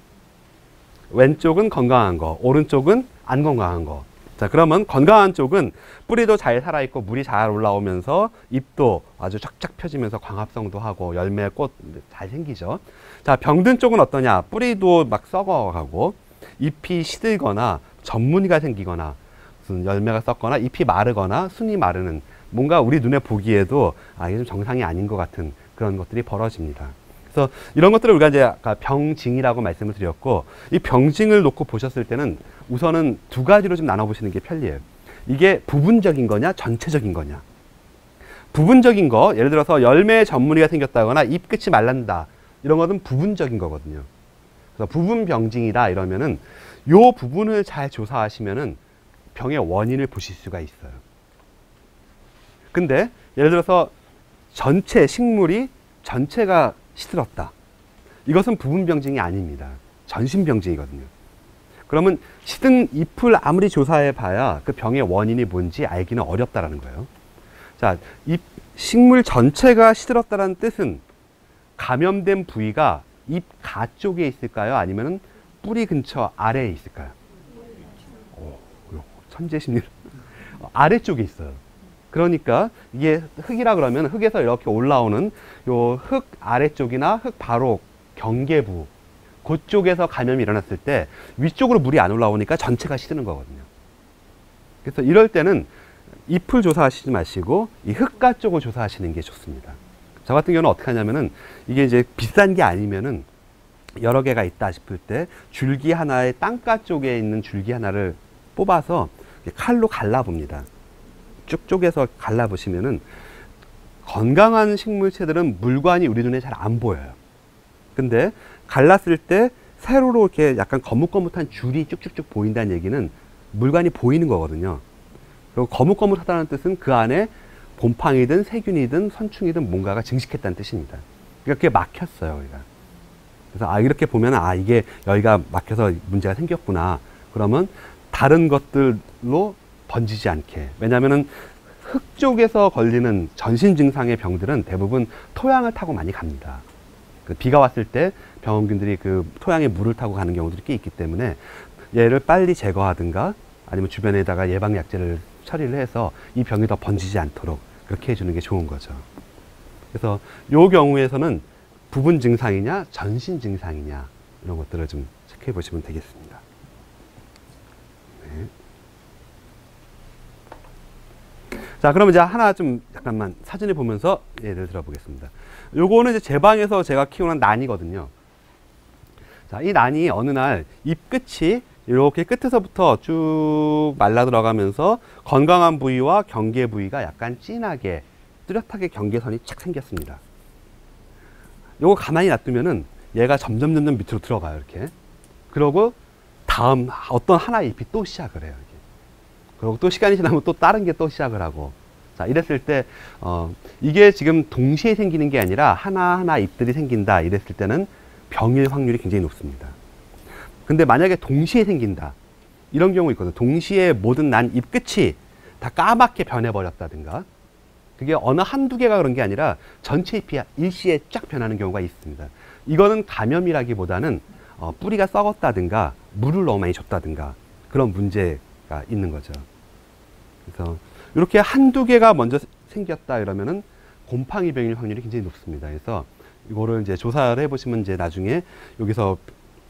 [SPEAKER 1] 왼쪽은 건강한 거, 오른쪽은 안 건강한 거. 자, 그러면 건강한 쪽은 뿌리도 잘 살아있고 물이 잘 올라오면서 잎도 아주 쫙쫙 펴지면서 광합성도 하고 열매, 꽃 잘 생기죠. 자, 병든 쪽은 어떠냐? 뿌리도 막 썩어가고 잎이 시들거나 전무늬가 생기거나 무슨 열매가 썩거나 잎이 마르거나 순이 마르는, 뭔가 우리 눈에 보기에도 아, 이게 좀 정상이 아닌 것 같은 그런 것들이 벌어집니다. 그래서 이런 것들을 우리가 이제 아까 병징이라고 말씀을 드렸고, 이 병징을 놓고 보셨을 때는 우선은 2가지로 좀 나눠보시는 게 편리해요. 이게 부분적인 거냐, 전체적인 거냐. 부분적인 거, 예를 들어서 열매에 전무늬가 생겼다거나 잎 끝이 말란다. 이런 것은 부분적인 거거든요. 그래서 부분 병징이다 이러면은 요 부분을 잘 조사하시면은 병의 원인을 보실 수가 있어요. 근데 예를 들어서 전체 식물이 전체가 시들었다. 이것은 부분병증이 아닙니다. 전신병증이거든요. 그러면 시든 잎을 아무리 조사해 봐야 그 병의 원인이 뭔지 알기는 어렵다라는 거예요. 자, 잎 식물 전체가 시들었다는 뜻은 감염된 부위가 잎 가 쪽에 있을까요? 아니면 뿌리 근처 아래에 있을까요? 천재십니다. 아래쪽에 있어요. 그러니까 이게 흙이라 그러면 흙에서 이렇게 올라오는 요 흙 아래쪽이나 흙 바로 경계부 그쪽에서 감염이 일어났을 때 위쪽으로 물이 안 올라오니까 전체가 시드는 거거든요. 그래서 이럴 때는 잎을 조사하시지 마시고 이 흙가 쪽을 조사하시는 게 좋습니다. 저 같은 경우는 어떻게 하냐면은 이게 이제 비싼 게 아니면은 여러 개가 있다 싶을 때 줄기 하나의 땅가 쪽에 있는 줄기 하나를 뽑아서 칼로 갈라봅니다. 쭉 쪼개서 갈라보시면은 건강한 식물체들은 물관이 우리 눈에 잘 안 보여요. 근데 갈랐을 때 세로로 이렇게 약간 거뭇거뭇한 줄이 쭉쭉쭉 보인다는 얘기는 물관이 보이는 거거든요. 그리고 거뭇거뭇하다는 뜻은 그 안에 곰팡이든 세균이든 선충이든 뭔가가 증식했다는 뜻입니다. 그러니까 그게 막혔어요, 여기가. 그래서 이렇게 보면 이게 여기가 막혀서 문제가 생겼구나. 그러면 다른 것들로 번지지 않게. 왜냐하면은 흙 쪽에서 걸리는 전신 증상의 병들은 대부분 토양을 타고 많이 갑니다. 비가 왔을 때 병원균들이 그 토양에 물을 타고 가는 경우들이 꽤 있기 때문에 얘를 빨리 제거하든가 아니면 주변에다가 예방약제를 처리를 해서 이 병이 더 번지지 않도록 그렇게 해주는 게 좋은 거죠. 그래서 이 경우에서는 부분 증상이냐 전신 증상이냐 이런 것들을 좀 체크해 보시면 되겠습니다. 네. 자, 그러면 이제 하나 좀 잠깐만 사진을 보면서 예를 들어 보겠습니다. 요거는 이제 제 방에서 제가 키우는 난이거든요. 자, 이 난이 어느 날 잎 끝이 이렇게 끝에서부터 쭉 말라 들어가면서 건강한 부위와 경계 부위가 약간 진하게 뚜렷하게 경계선이 착 생겼습니다. 요거 가만히 놔두면은 얘가 점점 밑으로 들어가요, 이렇게. 그러고 다음 어떤 하나의 잎이 또 시작을 해요. 이게. 그리고 또 시간이 지나면 또 다른 게 또 시작을 하고. 자, 이랬을 때, 이게 지금 동시에 생기는 게 아니라 하나하나 잎들이 생긴다. 이랬을 때는 병일 확률이 굉장히 높습니다. 근데 만약에 동시에 생긴다. 이런 경우 있거든요. 동시에 모든 난 잎 끝이 다 까맣게 변해버렸다든가. 그게 어느 한두 개가 그런 게 아니라 전체 잎이 일시에 쫙 변하는 경우가 있습니다. 이거는 감염이라기보다는 뿌리가 썩었다든가 물을 너무 많이 줬다든가 그런 문제가 있는 거죠. 그래서 이렇게 한두 개가 먼저 생겼다 이러면은 곰팡이병일 확률이 굉장히 높습니다. 그래서 이거를 이제 조사를 해보시면 이제 나중에 여기서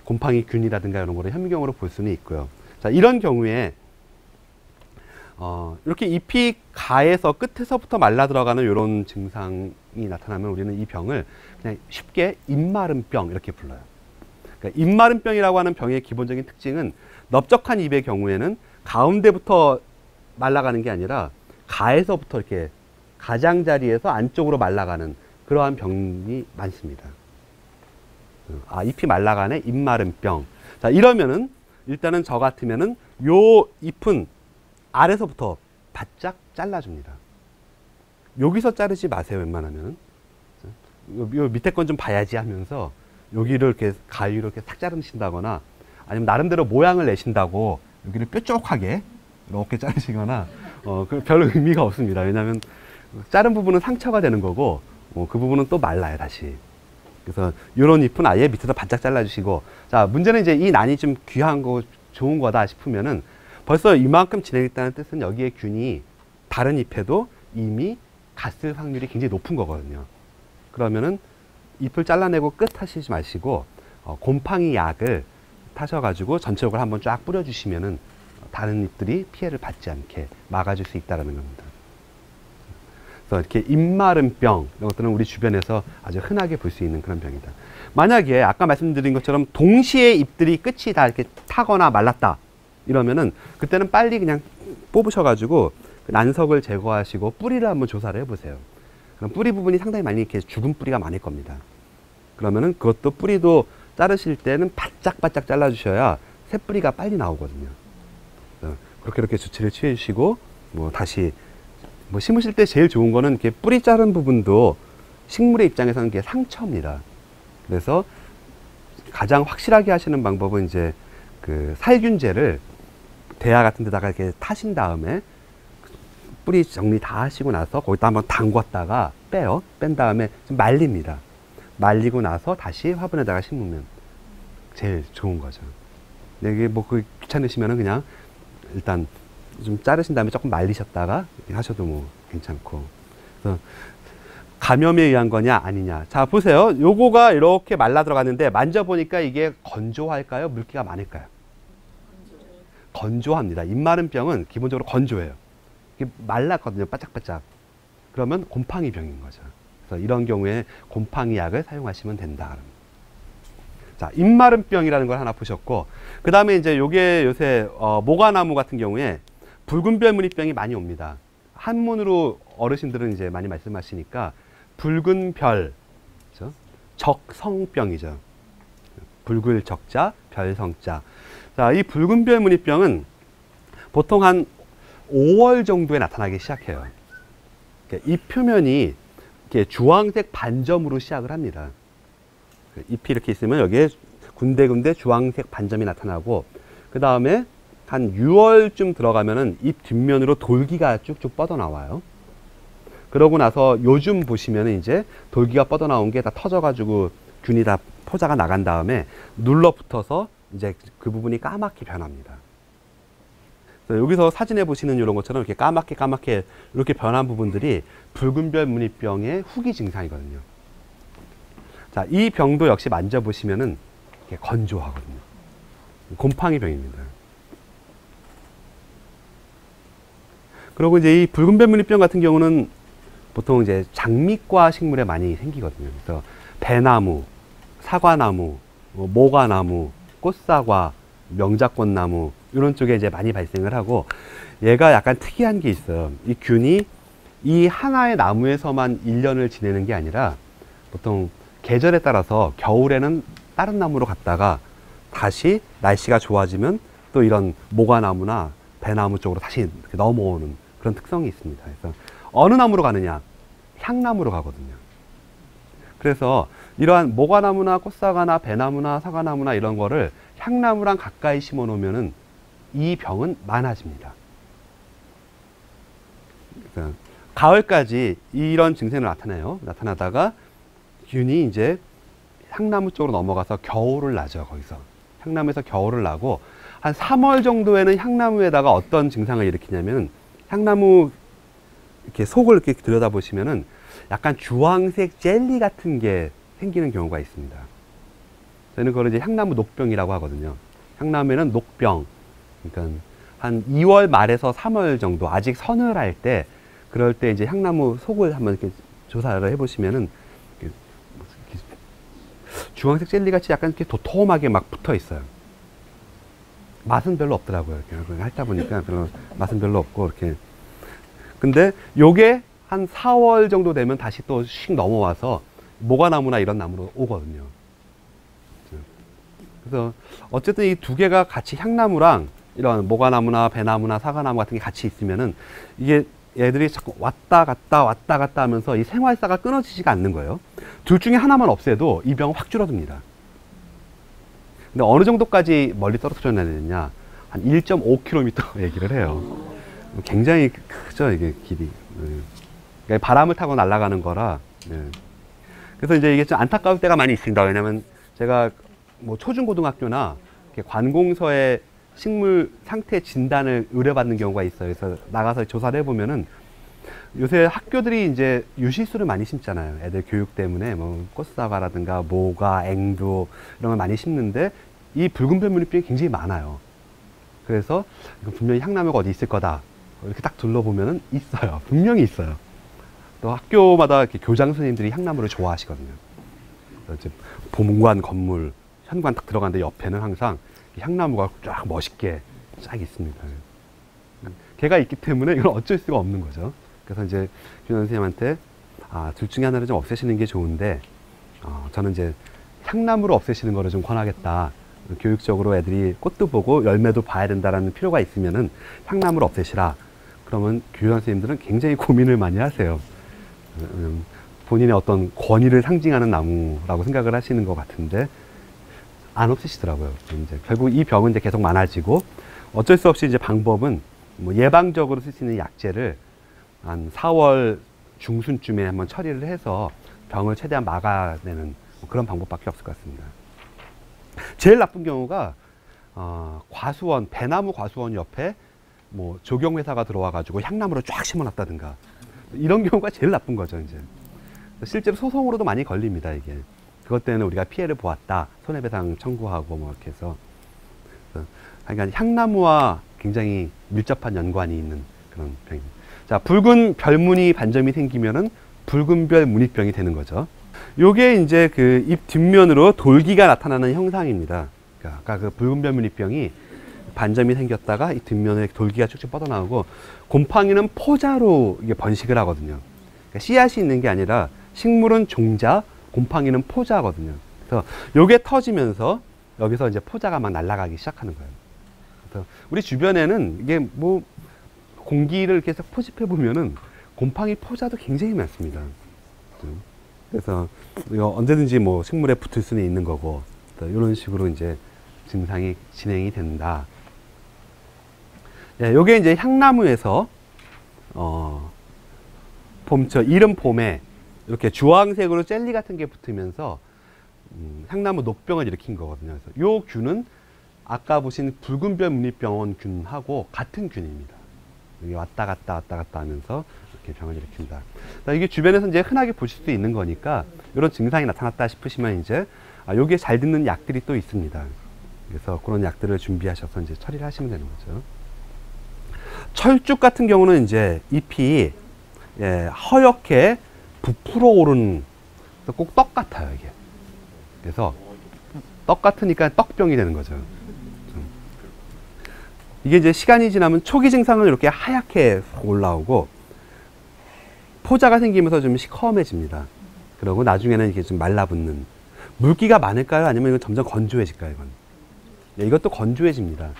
[SPEAKER 1] 곰팡이균이라든가 이런 거를 현미경으로 볼 수는 있고요. 자, 이런 경우에 이렇게 잎이 가에서 끝에서부터 말라 들어가는 이런 증상이 나타나면 우리는 이 병을 그냥 쉽게 잎마름병 이렇게 불러요. 그러니까 잎마름병이라고 하는 병의 기본적인 특징은 넓적한 잎의 경우에는 가운데부터 말라가는 게 아니라 가에서부터 이렇게 가장자리에서 안쪽으로 말라가는 그러한 병이 많습니다. 잎이 말라가네, 잎마름병. 자, 이러면은 일단은 저 같으면은 요 잎은 아래서부터 바짝 잘라줍니다. 여기서 자르지 마세요, 웬만하면. 요 밑에 건 좀 봐야지 하면서 여기를 이렇게 가위로 이렇게 탁 자르신다거나 아니면 나름대로 모양을 내신다고 여기를 뾰족하게 이렇게 자르시거나 별 의미가 없습니다. 왜냐하면 자른 부분은 상처가 되는 거고 그 부분은 또 말라요, 다시. 그래서 이런 잎은 아예 밑에서 바짝 잘라주시고, 자, 문제는 이제 이 난이 좀 귀한 거, 좋은 거다 싶으면은 벌써 이만큼 진행했다는 뜻은 여기에 균이 다른 잎에도 이미 갔을 확률이 굉장히 높은 거거든요. 그러면은 잎을 잘라내고 끝 하시지 마시고 곰팡이 약을 타셔가지고 전체적으로 한번 쫙 뿌려주시면은 다른 잎들이 피해를 받지 않게 막아줄 수 있다는 겁니다. 그래서 이렇게 잎마름병 이런 것들은 우리 주변에서 아주 흔하게 볼 수 있는 그런 병이다. 만약에 아까 말씀드린 것처럼 동시에 잎들이 끝이 다 이렇게 타거나 말랐다 이러면은 그때는 빨리 그냥 뽑으셔가지고 난석을 제거하시고 뿌리를 한번 조사를 해보세요. 그럼 뿌리 부분이 상당히 많이 이렇게 죽은 뿌리가 많을 겁니다. 그러면은 그것도 뿌리도 자르실 때는 바짝바짝 잘라주셔야 새뿌리가 빨리 나오거든요. 그렇게 이렇게 조치를 취해 주시고, 뭐 다시 뭐 심으실 때 제일 좋은 거는 이렇게 뿌리 자른 부분도 식물의 입장에서는 이게 상처입니다. 그래서 가장 확실하게 하시는 방법은 이제 그 살균제를 대야 같은 데다가 이렇게 타신 다음에 뿌리 정리 다 하시고 나서 거기다 한번 담궜다가 빼요. 뺀 다음에 좀 말립니다. 말리고 나서 다시 화분에다가 심으면 제일 좋은 거죠. 이게 뭐 그 귀찮으시면은 그냥 일단 좀 자르신 다음에 조금 말리셨다가 하셔도 뭐 괜찮고. 그래서 감염에 의한 거냐 아니냐. 자 보세요. 요거가 이렇게 말라 들어갔는데 만져보니까 이게 건조할까요? 물기가 많을까요? 건조합니다. 입마른 병은 기본적으로 건조해요. 이게 말랐거든요. 바짝바짝. 그러면 곰팡이 병인 거죠. 그래서 이런 경우에 곰팡이 약을 사용하시면 된다. 자, 입마른 병이라는 걸 하나 보셨고, 그 다음에 이제 요게 요새 모과나무 같은 경우에 붉은 별무늬병이 많이 옵니다. 한문으로 어르신들은 이제 많이 말씀하시니까 붉은 별, 그렇죠? 적성병이죠. 붉을 적자, 별성자. 자, 이 붉은 별무늬병은 보통 한 5월 정도에 나타나기 시작해요. 이 표면이 이렇게 주황색 반점으로 시작을 합니다. 잎이 이렇게 있으면 여기에 군데군데 주황색 반점이 나타나고, 그 다음에 한 6월쯤 들어가면은 잎 뒷면으로 돌기가 쭉쭉 뻗어 나와요. 그러고 나서 요즘 보시면은 이제 돌기가 뻗어 나온 게 다 터져가지고 균이 다 포자가 나간 다음에 눌러붙어서 이제 그 부분이 까맣게 변합니다. 여기서 사진에 보시는 이런 것처럼 이렇게 까맣게 이렇게 변한 부분들이 붉은별 무늬병의 후기 증상이거든요. 자, 이 병도 역시 만져보시면은 이렇게 건조하거든요. 곰팡이 병입니다. 그리고 이제 이 붉은별 무늬병 같은 경우는 보통 이제 장미과 식물에 많이 생기거든요. 그래서 배나무, 사과나무, 모과나무, 꽃사과, 명자꽃나무 이런 쪽에 이제 많이 발생을 하고, 얘가 약간 특이한 게 있어요. 이 균이 이 하나의 나무에서만 1년을 지내는 게 아니라 보통 계절에 따라서 겨울에는 다른 나무로 갔다가 다시 날씨가 좋아지면 또 이런 모과나무나 배나무 쪽으로 다시 넘어오는 그런 특성이 있습니다. 그래서 어느 나무로 가느냐? 향나무로 가거든요. 그래서 이러한 모과나무나 꽃사과나 배나무나 사과나무나 이런 거를 향나무랑 가까이 심어 놓으면은 이 병은 많아집니다. 그러니까 가을까지 이런 증세는 나타나요. 나타나다가 균이 이제 향나무 쪽으로 넘어가서 겨울을 나죠. 거기서 향나무에서 겨울을 나고 한 3월 정도에는 향나무에다가 어떤 증상을 일으키냐면, 향나무 이렇게 속을 이렇게 들여다보시면은 약간 주황색 젤리 같은 게 생기는 경우가 있습니다. 저희는 그걸 이제 향나무 녹병이라고 하거든요. 향나무에는 녹병, 그러니까 한 2월 말에서 3월 정도 아직 서늘할 때, 그럴 때 이제 향나무 속을 한번 이렇게 조사를 해보시면은 주황색 젤리 같이 약간 이렇게 도톰하게 막 붙어 있어요. 맛은 별로 없더라고요. 이렇게 핥다 보니까 별로 맛은 별로 없고 이렇게. 근데 요게 한 4월 정도 되면 다시 또 씩 넘어와서 모과나무나 이런 나무로 오거든요. 그래서 어쨌든 이 두 개가 같이 향나무랑 이런 모과나무나 배나무나 사과나무 같은 게 같이 있으면은 이게 얘들이 자꾸 왔다 갔다 하면서 이 생활사가 끊어지지가 않는 거예요. 둘 중에 하나만 없애도 이 병은 확 줄어듭니다. 근데 어느 정도까지 멀리 떨어져 놔야 되느냐? 한 1.5km 얘기를 해요. 굉장히 크죠, 이게 길이. 그러니까 바람을 타고 날아가는 거라. 네. 그래서 이제 이게 좀 안타까울 때가 많이 있습니다. 왜냐면 제가 뭐 초중고등학교나 관공서에 식물 상태 진단을 의뢰받는 경우가 있어요. 그래서 나가서 조사를 해보면은 요새 학교들이 이제 유실수를 많이 심잖아요. 애들 교육 때문에 뭐 꽃사과라든가 모과, 앵두 이런 걸 많이 심는데 이 붉은 별무늬병이 굉장히 많아요. 그래서 이거 분명히 향나무가 어디 있을 거다. 이렇게 딱 둘러보면은 있어요. 분명히 있어요. 또 학교마다 이렇게 교장 선생님들이 향나무를 좋아하시거든요. 그래서 본관 건물, 현관 딱 들어가는데 옆에는 항상 향나무가 쫙 멋있게 쫙 있습니다. 걔가 있기 때문에 이건 어쩔 수가 없는 거죠. 그래서 이제 교장 선생님한테 둘 중에 하나를 좀 없애시는 게 좋은데 저는 이제 향나무를 없애시는 거를 좀 권하겠다. 교육적으로 애들이 꽃도 보고 열매도 봐야 된다는 필요가 있으면은 향나무를 없애시라. 그러면 교장 선생님들은 굉장히 고민을 많이 하세요. 본인의 어떤 권위를 상징하는 나무라고 생각을 하시는 것 같은데 안 없애시더라고요. 이제 결국 이 병은 이제 계속 많아지고 어쩔 수 없이 이제 방법은 뭐 예방적으로 쓸 수 있는 약제를 한 4월 중순쯤에 한번 처리를 해서 병을 최대한 막아내는 그런 방법밖에 없을 것 같습니다. 제일 나쁜 경우가 과수원, 배나무 과수원 옆에 뭐 조경회사가 들어와가지고 향나무를 쫙 심어놨다든가 이런 경우가 제일 나쁜 거죠. 이제 실제로 소송으로도 많이 걸립니다. 이게 그것 때문에 우리가 피해를 보았다, 손해배상 청구하고 뭐 이렇게 해서 그러니까 향나무와 굉장히 밀접한 연관이 있는 그런 병입니다. 자, 붉은 별무늬 반점이 생기면은 붉은별 무늬병이 되는 거죠. 요게 이제 그 잎 뒷면으로 돌기가 나타나는 형상입니다. 그러니까 아까 그 붉은별 무늬병이 반점이 생겼다가 이 뒷면에 돌기가 쭉쭉 뻗어나오고 곰팡이는 포자로 이게 번식을 하거든요. 그러니까 씨앗이 있는 게 아니라 식물은 종자, 곰팡이는 포자거든요. 그래서 요게 터지면서 여기서 이제 포자가 막 날아가기 시작하는 거예요. 그래서 우리 주변에는 이게 뭐 공기를 계속 포집해 보면은 곰팡이 포자도 굉장히 많습니다. 그래서 이거 언제든지 뭐 식물에 붙을 수는 있는 거고 이런 식으로 이제 증상이 진행이 된다. 예, 요게 이제 향나무에서 이른 봄에 이렇게 주황색으로 젤리 같은 게 붙으면서 향나무 녹병을 일으킨 거거든요. 그래서 요 균은 아까 보신 붉은별 무늬병원 균하고 같은 균입니다. 여기 왔다 갔다 하면서 이렇게 병을 일으킨다. 이게 주변에서 이제 흔하게 보실 수 있는 거니까 이런 증상이 나타났다 싶으시면 이제 여기에 잘 듣는 약들이 또 있습니다. 그래서 그런 약들을 준비하셔서 이제 처리를 하시면 되는 거죠. 철쭉 같은 경우는 이제 잎이 허옇게 부풀어 오르는 꼭 떡 같아요, 이게. 그래서 떡 같으니까 떡병이 되는 거죠. 이게 이제 시간이 지나면 초기 증상은 이렇게 하얗게 올라오고 포자가 생기면서 좀 시커매집니다. 그리고 나중에는 이게 좀 말라붙는. 물기가 많을까요? 아니면 이건 점점 건조해질까요? 이건? 이것도 건조해집니다.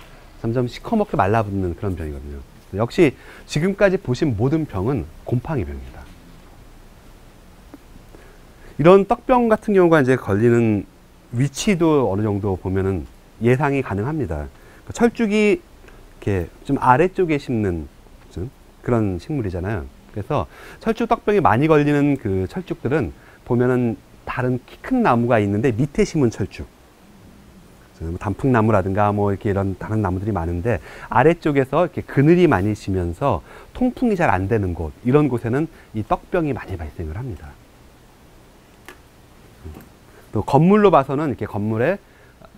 [SPEAKER 1] 점점 시커멓게 말라붙는 그런 병이거든요. 역시 지금까지 보신 모든 병은 곰팡이병입니다. 이런 떡병 같은 경우가 이제 걸리는 위치도 어느 정도 보면은 예상이 가능합니다. 철쭉이 이렇게 좀 아래쪽에 심는 그런 식물이잖아요. 그래서 철쭉 떡병이 많이 걸리는 그 철쭉들은 보면은 다른 키 큰 나무가 있는데 밑에 심은 철쭉. 단풍나무라든가 뭐 이렇게 이런 다른 나무들이 많은데 아래쪽에서 이렇게 그늘이 많이 지면서 통풍이 잘 안 되는 곳, 이런 곳에는 이 떡병이 많이 발생을 합니다. 또 건물로 봐서는 이렇게 건물에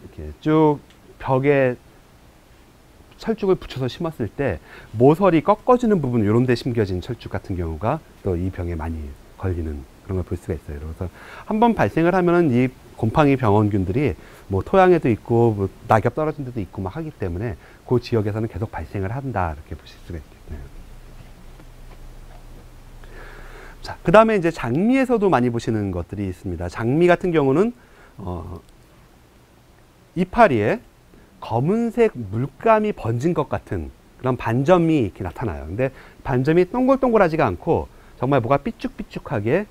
[SPEAKER 1] 이렇게 쭉 벽에 철쭉을 붙여서 심었을 때 모서리 꺾어지는 부분 이런 데 심겨진 철쭉 같은 경우가 또 이 병에 많이 걸리는 그런 걸 볼 수가 있어요. 그래서 한번 발생을 하면은 이 곰팡이 병원균들이 뭐 토양에도 있고 뭐 낙엽 떨어진 데도 있고 막 하기 때문에 그 지역에서는 계속 발생을 한다, 이렇게 보실 수가 있겠네요. 자, 그 다음에 이제 장미에서도 많이 보시는 것들이 있습니다. 장미 같은 경우는 이파리에 검은색 물감이 번진 것 같은 그런 반점이 이렇게 나타나요. 근데 반점이 동글동글하지가 않고 정말 뭐가 삐쭉삐쭉하게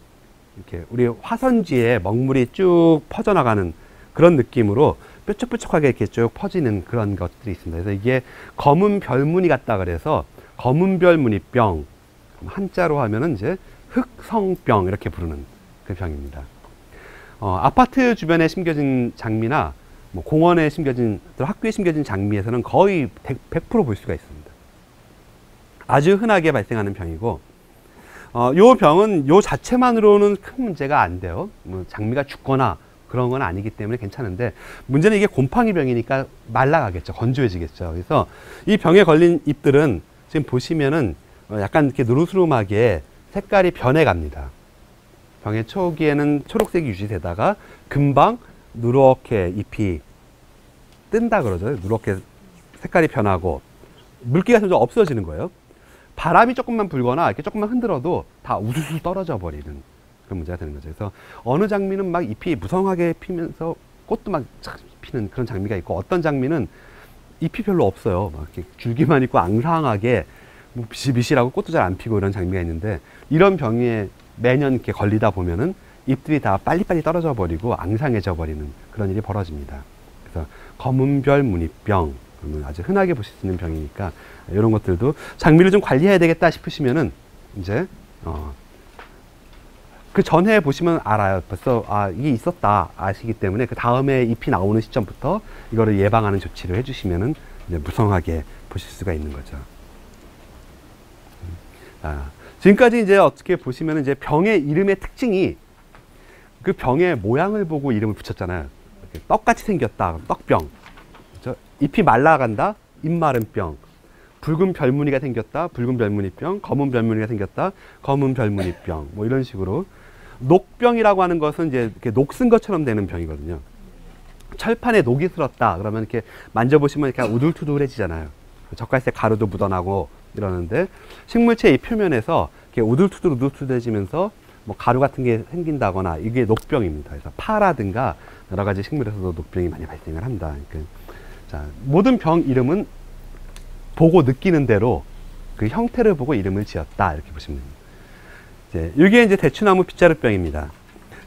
[SPEAKER 1] 이렇게 우리 화선지에 먹물이 쭉 퍼져나가는 그런 느낌으로 뾰족뾰족하게 이렇게 쭉 퍼지는 그런 것들이 있습니다. 그래서 이게 검은 별무늬 같다 그래서 검은 별무늬병, 한자로 하면은 이제 흑성병 이렇게 부르는 그 병입니다. 아파트 주변에 심겨진 장미나 뭐 공원에 심겨진, 또 학교에 심겨진 장미에서는 거의 100% 볼 수가 있습니다. 아주 흔하게 발생하는 병이고, 요 병은 요 자체만으로는 큰 문제가 안 돼요. 뭐 장미가 죽거나 그런 건 아니기 때문에 괜찮은데, 문제는 이게 곰팡이병이니까 말라가겠죠. 건조해지겠죠. 그래서 이 병에 걸린 잎들은 지금 보시면은 약간 이렇게 누르스름하게 색깔이 변해갑니다. 병의 초기에는 초록색이 유지되다가 금방 누렇게 잎이 뜬다 그러죠. 누렇게 색깔이 변하고 물기가 점점 없어지는 거예요. 바람이 조금만 불거나 이렇게 조금만 흔들어도 다 우수수 떨어져 버리는 그런 문제가 되는 거죠. 그래서 어느 장미는 막 잎이 무성하게 피면서 꽃도 막 피는 그런 장미가 있고, 어떤 장미는 잎이 별로 없어요. 막 이렇게 줄기만 있고 앙상하게 뭐 비실비실하고 꽃도 잘 안 피고 이런 장미가 있는데, 이런 병에 매년 이렇게 걸리다 보면은 잎들이 다 빨리빨리 떨어져 버리고 앙상해져 버리는 그런 일이 벌어집니다. 그래서 검은별 무늬병, 아주 흔하게 보실 수 있는 병이니까 이런 것들도 장미를 좀 관리해야 되겠다 싶으시면은 이제 그 전에 보시면 알아요. 벌써 이게 있었다 아시기 때문에 그 다음에 잎이 나오는 시점부터 이거를 예방하는 조치를 해주시면은 이제 무성하게 보실 수가 있는 거죠. 지금까지 이제 어떻게 보시면 이제 병의 이름의 특징이 그 병의 모양을 보고 이름을 붙였잖아요. 떡같이 생겼다, 떡병. 그렇죠? 잎이 말라간다, 잎 마른 병. 붉은 별무늬가 생겼다, 붉은 별무늬병. 검은 별무늬가 생겼다, 검은 별무늬병. 뭐 이런 식으로. 녹병이라고 하는 것은 이제 이렇게 녹슨 것처럼 되는 병이거든요. 철판에 녹이 슬었다 그러면 이렇게 만져보시면 이렇게 우둘투둘해지잖아요. 젓갈색 가루도 묻어나고 이러는데, 식물체 이 표면에서 이렇게 우둘투둘해지면서 뭐 가루 같은 게 생긴다거나, 이게 녹병입니다. 그래서 파라든가 여러 가지 식물에서도 녹병이 많이 발생을 한다. 그러니까 자, 모든 병 이름은 보고 느끼는 대로 그 형태를 보고 이름을 지었다, 이렇게 보시면 됩니다. 이게 이제 대추나무 빗자루병입니다.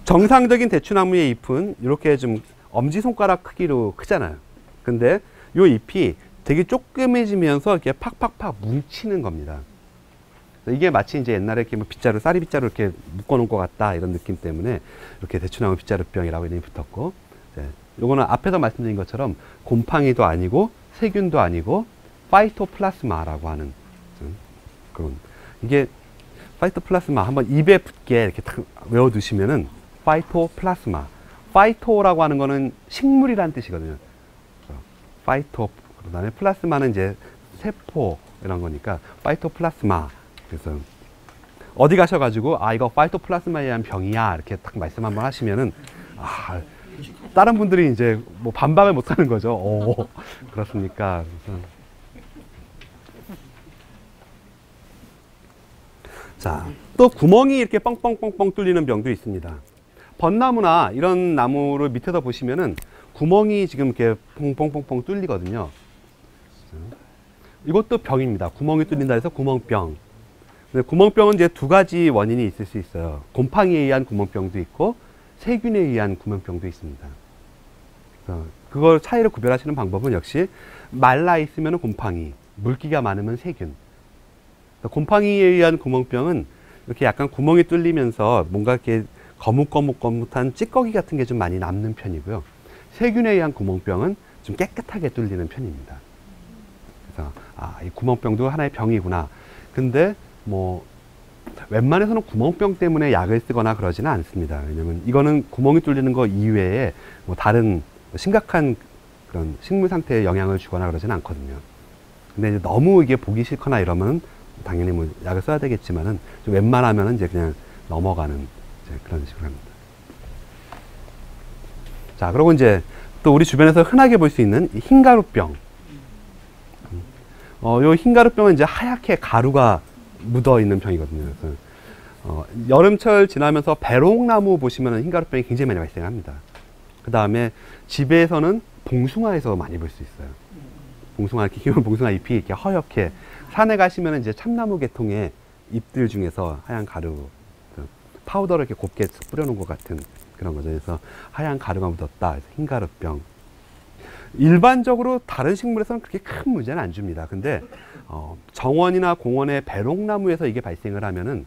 [SPEAKER 1] 정상적인 대추나무의 잎은 이렇게 좀 엄지손가락 크기로 크잖아요. 근데 이 잎이 되게 쪼끄매지면서 이렇게 팍팍팍 뭉치는 겁니다. 이게 마치 이제 옛날에 이렇게 뭐 빗자루, 쌀이 빗자루 이렇게 묶어놓은 것 같다, 이런 느낌 때문에 이렇게 대추나무 빗자루병이라고 이름이 붙었고, 요거는 앞에서 말씀드린 것처럼 곰팡이도 아니고 세균도 아니고 파이토플라스마라고 하는 그런, 이게 파이토플라스마 한번 입에 붙게 이렇게 딱 외워두시면은 파이토플라스마. 파이토라고 하는 거는 식물이라는 뜻이거든요. 파이토, 그 다음에 플라스마는 이제 세포 이런 거니까 파이토플라스마. 그래서 어디 가셔가지고 이거 파이토플라스마에 의한 병이야 이렇게 딱 말씀 한번 하시면은 다른 분들이 이제 뭐 반박을 못 하는 거죠. 그렇습니까? 그래서 자, 또 구멍이 이렇게 뻥뻥뻥뻥 뚫리는 병도 있습니다. 벚나무나 이런 나무를 밑에서 보시면은 구멍이 지금 이렇게 뻥뻥뻥뻥 뚫리거든요. 이것도 병입니다. 구멍이 뚫린다 해서 구멍병. 근데 구멍병은 이제 두 가지 원인이 있을 수 있어요. 곰팡이에 의한 구멍병도 있고 세균에 의한 구멍병도 있습니다. 그걸 차이를 구별하시는 방법은 역시 말라 있으면 곰팡이, 물기가 많으면 세균. 곰팡이에 의한 구멍병은 이렇게 약간 구멍이 뚫리면서 뭔가 이렇게 거뭇거뭇한 찌꺼기 같은 게 좀 많이 남는 편이고요. 세균에 의한 구멍병은 좀 깨끗하게 뚫리는 편입니다. 그래서 이 구멍병도 하나의 병이구나. 근데 뭐 웬만해서는 구멍병 때문에 약을 쓰거나 그러지는 않습니다. 왜냐면 이거는 구멍이 뚫리는 거 이외에 뭐 다른 심각한 그런 식물 상태에 영향을 주거나 그러지는 않거든요. 근데 이제 너무 이게 보기 싫거나 이러면 당연히 뭐 약을 써야 되겠지만은 좀 웬만하면은 이제 그냥 넘어가는 이제 그런 식으로 합니다. 자, 그리고 이제 또 우리 주변에서 흔하게 볼 수 있는 흰가루병. 요 흰가루병은 이제 하얗게 가루가 묻어 있는 병이거든요. 그래서 여름철 지나면서 배롱나무 보시면은 흰가루병이 굉장히 많이 발생합니다. 그 다음에 집에서는 봉숭아에서 많이 볼 수 있어요. 봉숭아, 이렇게 키우는 봉숭아 잎이 이렇게 허옇게, 산에 가시면 이제 참나무 계통의 잎들 중에서 하얀 가루, 파우더를 이렇게 곱게 뿌려놓은 것 같은 그런 거죠. 그래서 하얀 가루가 묻었다. 그래서 흰가루병. 일반적으로 다른 식물에서는 그렇게 큰 문제는 안 줍니다. 근데 정원이나 공원의 배롱나무에서 이게 발생을 하면은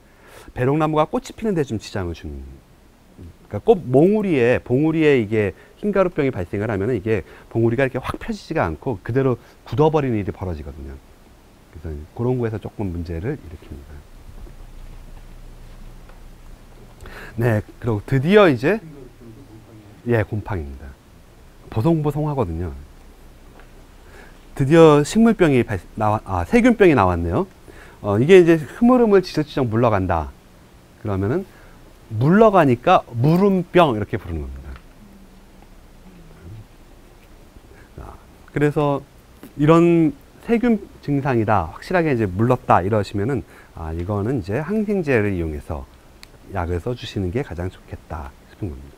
[SPEAKER 1] 배롱나무가 꽃이 피는데 좀 지장을 주는. 그러니까 꽃 봉우리에 이게 흰가루병이 발생을 하면은 이게 봉우리가 이렇게 확 펴지지가 않고 그대로 굳어버리는 일이 벌어지거든요. 그래서 그런 거에서 조금 문제를 일으킵니다. 네, 그리고 드디어 이제 곰팡입니다. 보송보송하거든요. 드디어 식물병이 세균병이 나왔네요. 이게 이제 흐물흐물 지적지적 물러간다. 그러면은 물러가니까 물음병 이렇게 부르는 겁니다. 그래서 이런 세균 증상이다, 확실하게 이제 물렀다 이러시면은 이거는 이제 항생제를 이용해서 약을 써주시는 게 가장 좋겠다 싶은 겁니다.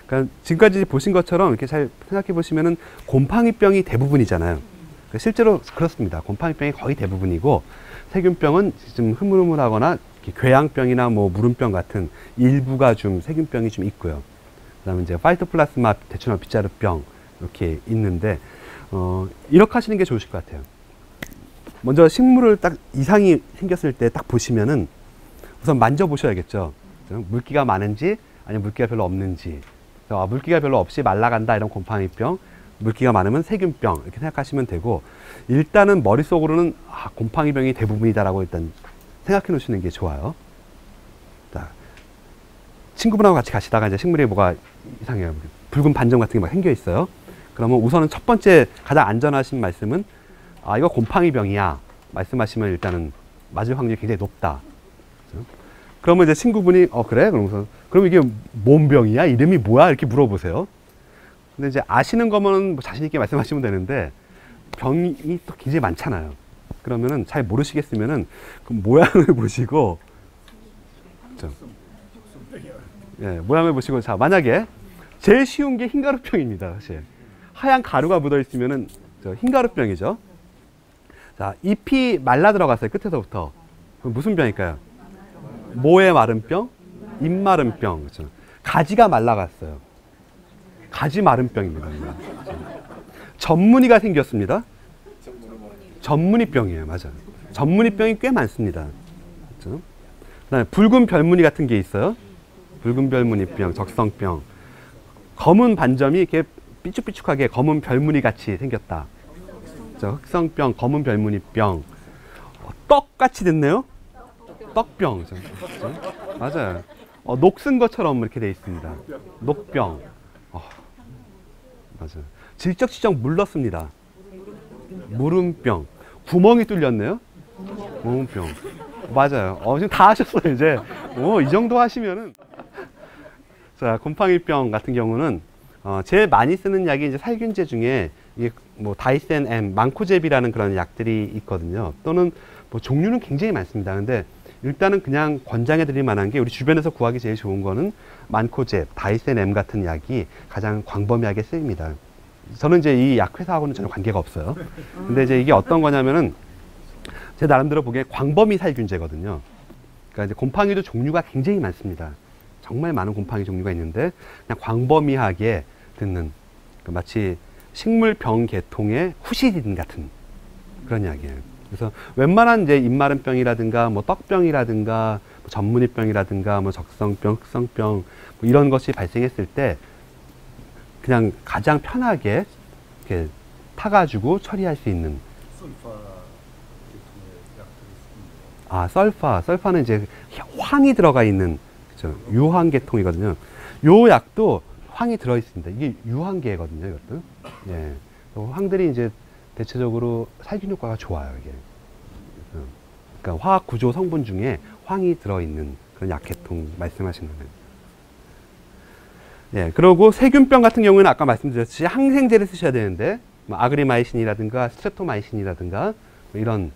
[SPEAKER 1] 그러니까 지금까지 보신 것처럼 이렇게 잘 생각해 보시면은 곰팡이병이 대부분이잖아요. 그러니까 실제로 그렇습니다. 곰팡이병이 거의 대부분이고 세균병은 좀 흐물흐물하거나 궤양병이나 뭐 무름병 같은 일부가 좀 세균병이 좀 있고요. 그다음에 이제 파이토플라스마 대추나 빗자루병 이렇게 있는데 이렇게 하시는 게 좋으실 것 같아요. 먼저 식물을 딱 이상이 생겼을 때 딱 보시면은 우선 만져보셔야겠죠. 물기가 많은지 아니면 물기가 별로 없는지. 물기가 별로 없이 말라간다 이런 곰팡이병, 물기가 많으면 세균병 이렇게 생각하시면 되고, 일단은 머릿속으로는 곰팡이병이 대부분이다라고 일단 생각해 놓으시는 게 좋아요. 자, 친구분하고 같이 가시다가 이제 식물이 뭐가 이상해요. 붉은 반점 같은 게 막 생겨 있어요. 그러면 우선은 첫 번째 가장 안전하신 말씀은 이거 곰팡이병이야 말씀하시면 일단은 맞을 확률이 굉장히 높다. 그렇죠? 그러면 이제 친구분이 그래? 그러면서 그럼 이게 뭔 병이야? 이름이 뭐야? 이렇게 물어보세요. 근데 이제 아시는 거면 뭐 자신 있게 말씀하시면 되는데 병이 또 굉장히 많잖아요. 그러면은 잘 모르시겠으면은 그 모양을 보시고, 그렇죠? 예, 모양을 보시고, 자, 만약에 제일 쉬운 게 흰가루병입니다. 사실 하얀 가루가 묻어 있으면은 흰가루병이죠. 자, 잎이 말라 들어갔어요. 끝에서부터. 그럼 무슨 병일까요? 모의 마른 병, 잎 마른 병. 그렇죠? 가지가 말라갔어요. 가지 마른 병입니다. 전무늬가 생겼습니다. 전무늬병이에요. 맞아요. 전무늬병이 꽤 많습니다. 그렇죠? 그다음에 붉은 별무늬 같은 게 있어요. 붉은 별무늬병, 적성병. 검은 반점이 이렇게 삐죽삐죽하게 검은 별무늬 같이 생겼다. 그렇죠? 흑성병, 검은 별무늬병. 떡같이 됐네요. 떡병. 그렇죠? 맞아요. 녹슨 것처럼 이렇게 돼 있습니다. 녹병. 맞아요. 질적지적 물렀습니다. 무름병. 구멍이 뚫렸네요. 무름병. 맞아요. 지금 다 하셨어요, 이제. 이 정도 하시면은. 자, 곰팡이병 같은 경우는, 제일 많이 쓰는 약이 이제 살균제 중에, 이게 뭐, 다이센 M, 망코제비라는 그런 약들이 있거든요. 또는 뭐, 종류는 굉장히 많습니다. 근데 일단은 그냥 권장해 드릴 만한 게, 우리 주변에서 구하기 제일 좋은 거는 만코제, 다이센 M 같은 약이 가장 광범위하게 쓰입니다. 저는 이제 이 약 회사하고는 전혀 관계가 없어요. 근데 이제 이게 어떤 거냐면은, 제 나름대로 보기에 광범위 살균제거든요. 그러니까 이제 곰팡이도 종류가 굉장히 많습니다. 정말 많은 곰팡이 종류가 있는데, 그냥 광범위하게 듣는, 마치 식물병 계통의 후시딘 같은 그런 약이에요. 그래서 웬만한 이제 입마른병이라든가, 뭐 떡병이라든가, 뭐 전무늬병이라든가, 뭐 적성병, 흑성병, 뭐 이런 것이 발생했을 때, 그냥 가장 편하게 이렇게 타가지고 처리할 수 있는. 설파는 이제 황이 들어가 있는, 그렇죠? 유황 계통이거든요. 요 약도 황이 들어 있습니다. 이게 유황계거든요, 이것도. 예. 황들이 이제 대체적으로 살균 효과가 좋아요, 이게. 그러니까 화학 구조 성분 중에 황이 들어 있는 그런 약 계통 말씀하시는 거예요. 예. 그리고 세균병 같은 경우에는 아까 말씀드렸듯이 항생제를 쓰셔야 되는데, 뭐 아그리마이신이라든가 스트레토마이신이라든가 뭐 이런.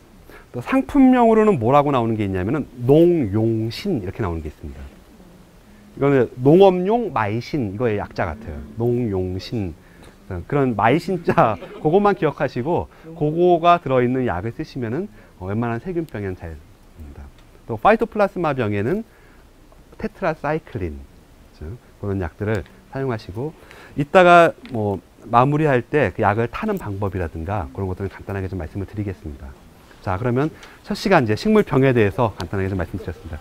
[SPEAKER 1] 또 상품명으로는 뭐라고 나오는 게 있냐면은 농용신 이렇게 나오는 게 있습니다. 이거는 농업용 마이신, 이거의 약자 같아요. 농용신. 그런 마이신자, 그것만 기억하시고, 그거가 들어있는 약을 쓰시면은 웬만한 세균병에는 잘 됩니다. 또 파이토플라스마 병에는 테트라사이클린, 그런 약들을 사용하시고, 이따가 뭐 마무리할 때 그 약을 타는 방법이라든가 그런 것들은 간단하게 좀 말씀을 드리겠습니다. 자, 그러면 첫 시간 이제 식물병에 대해서 간단하게 좀 말씀드렸습니다.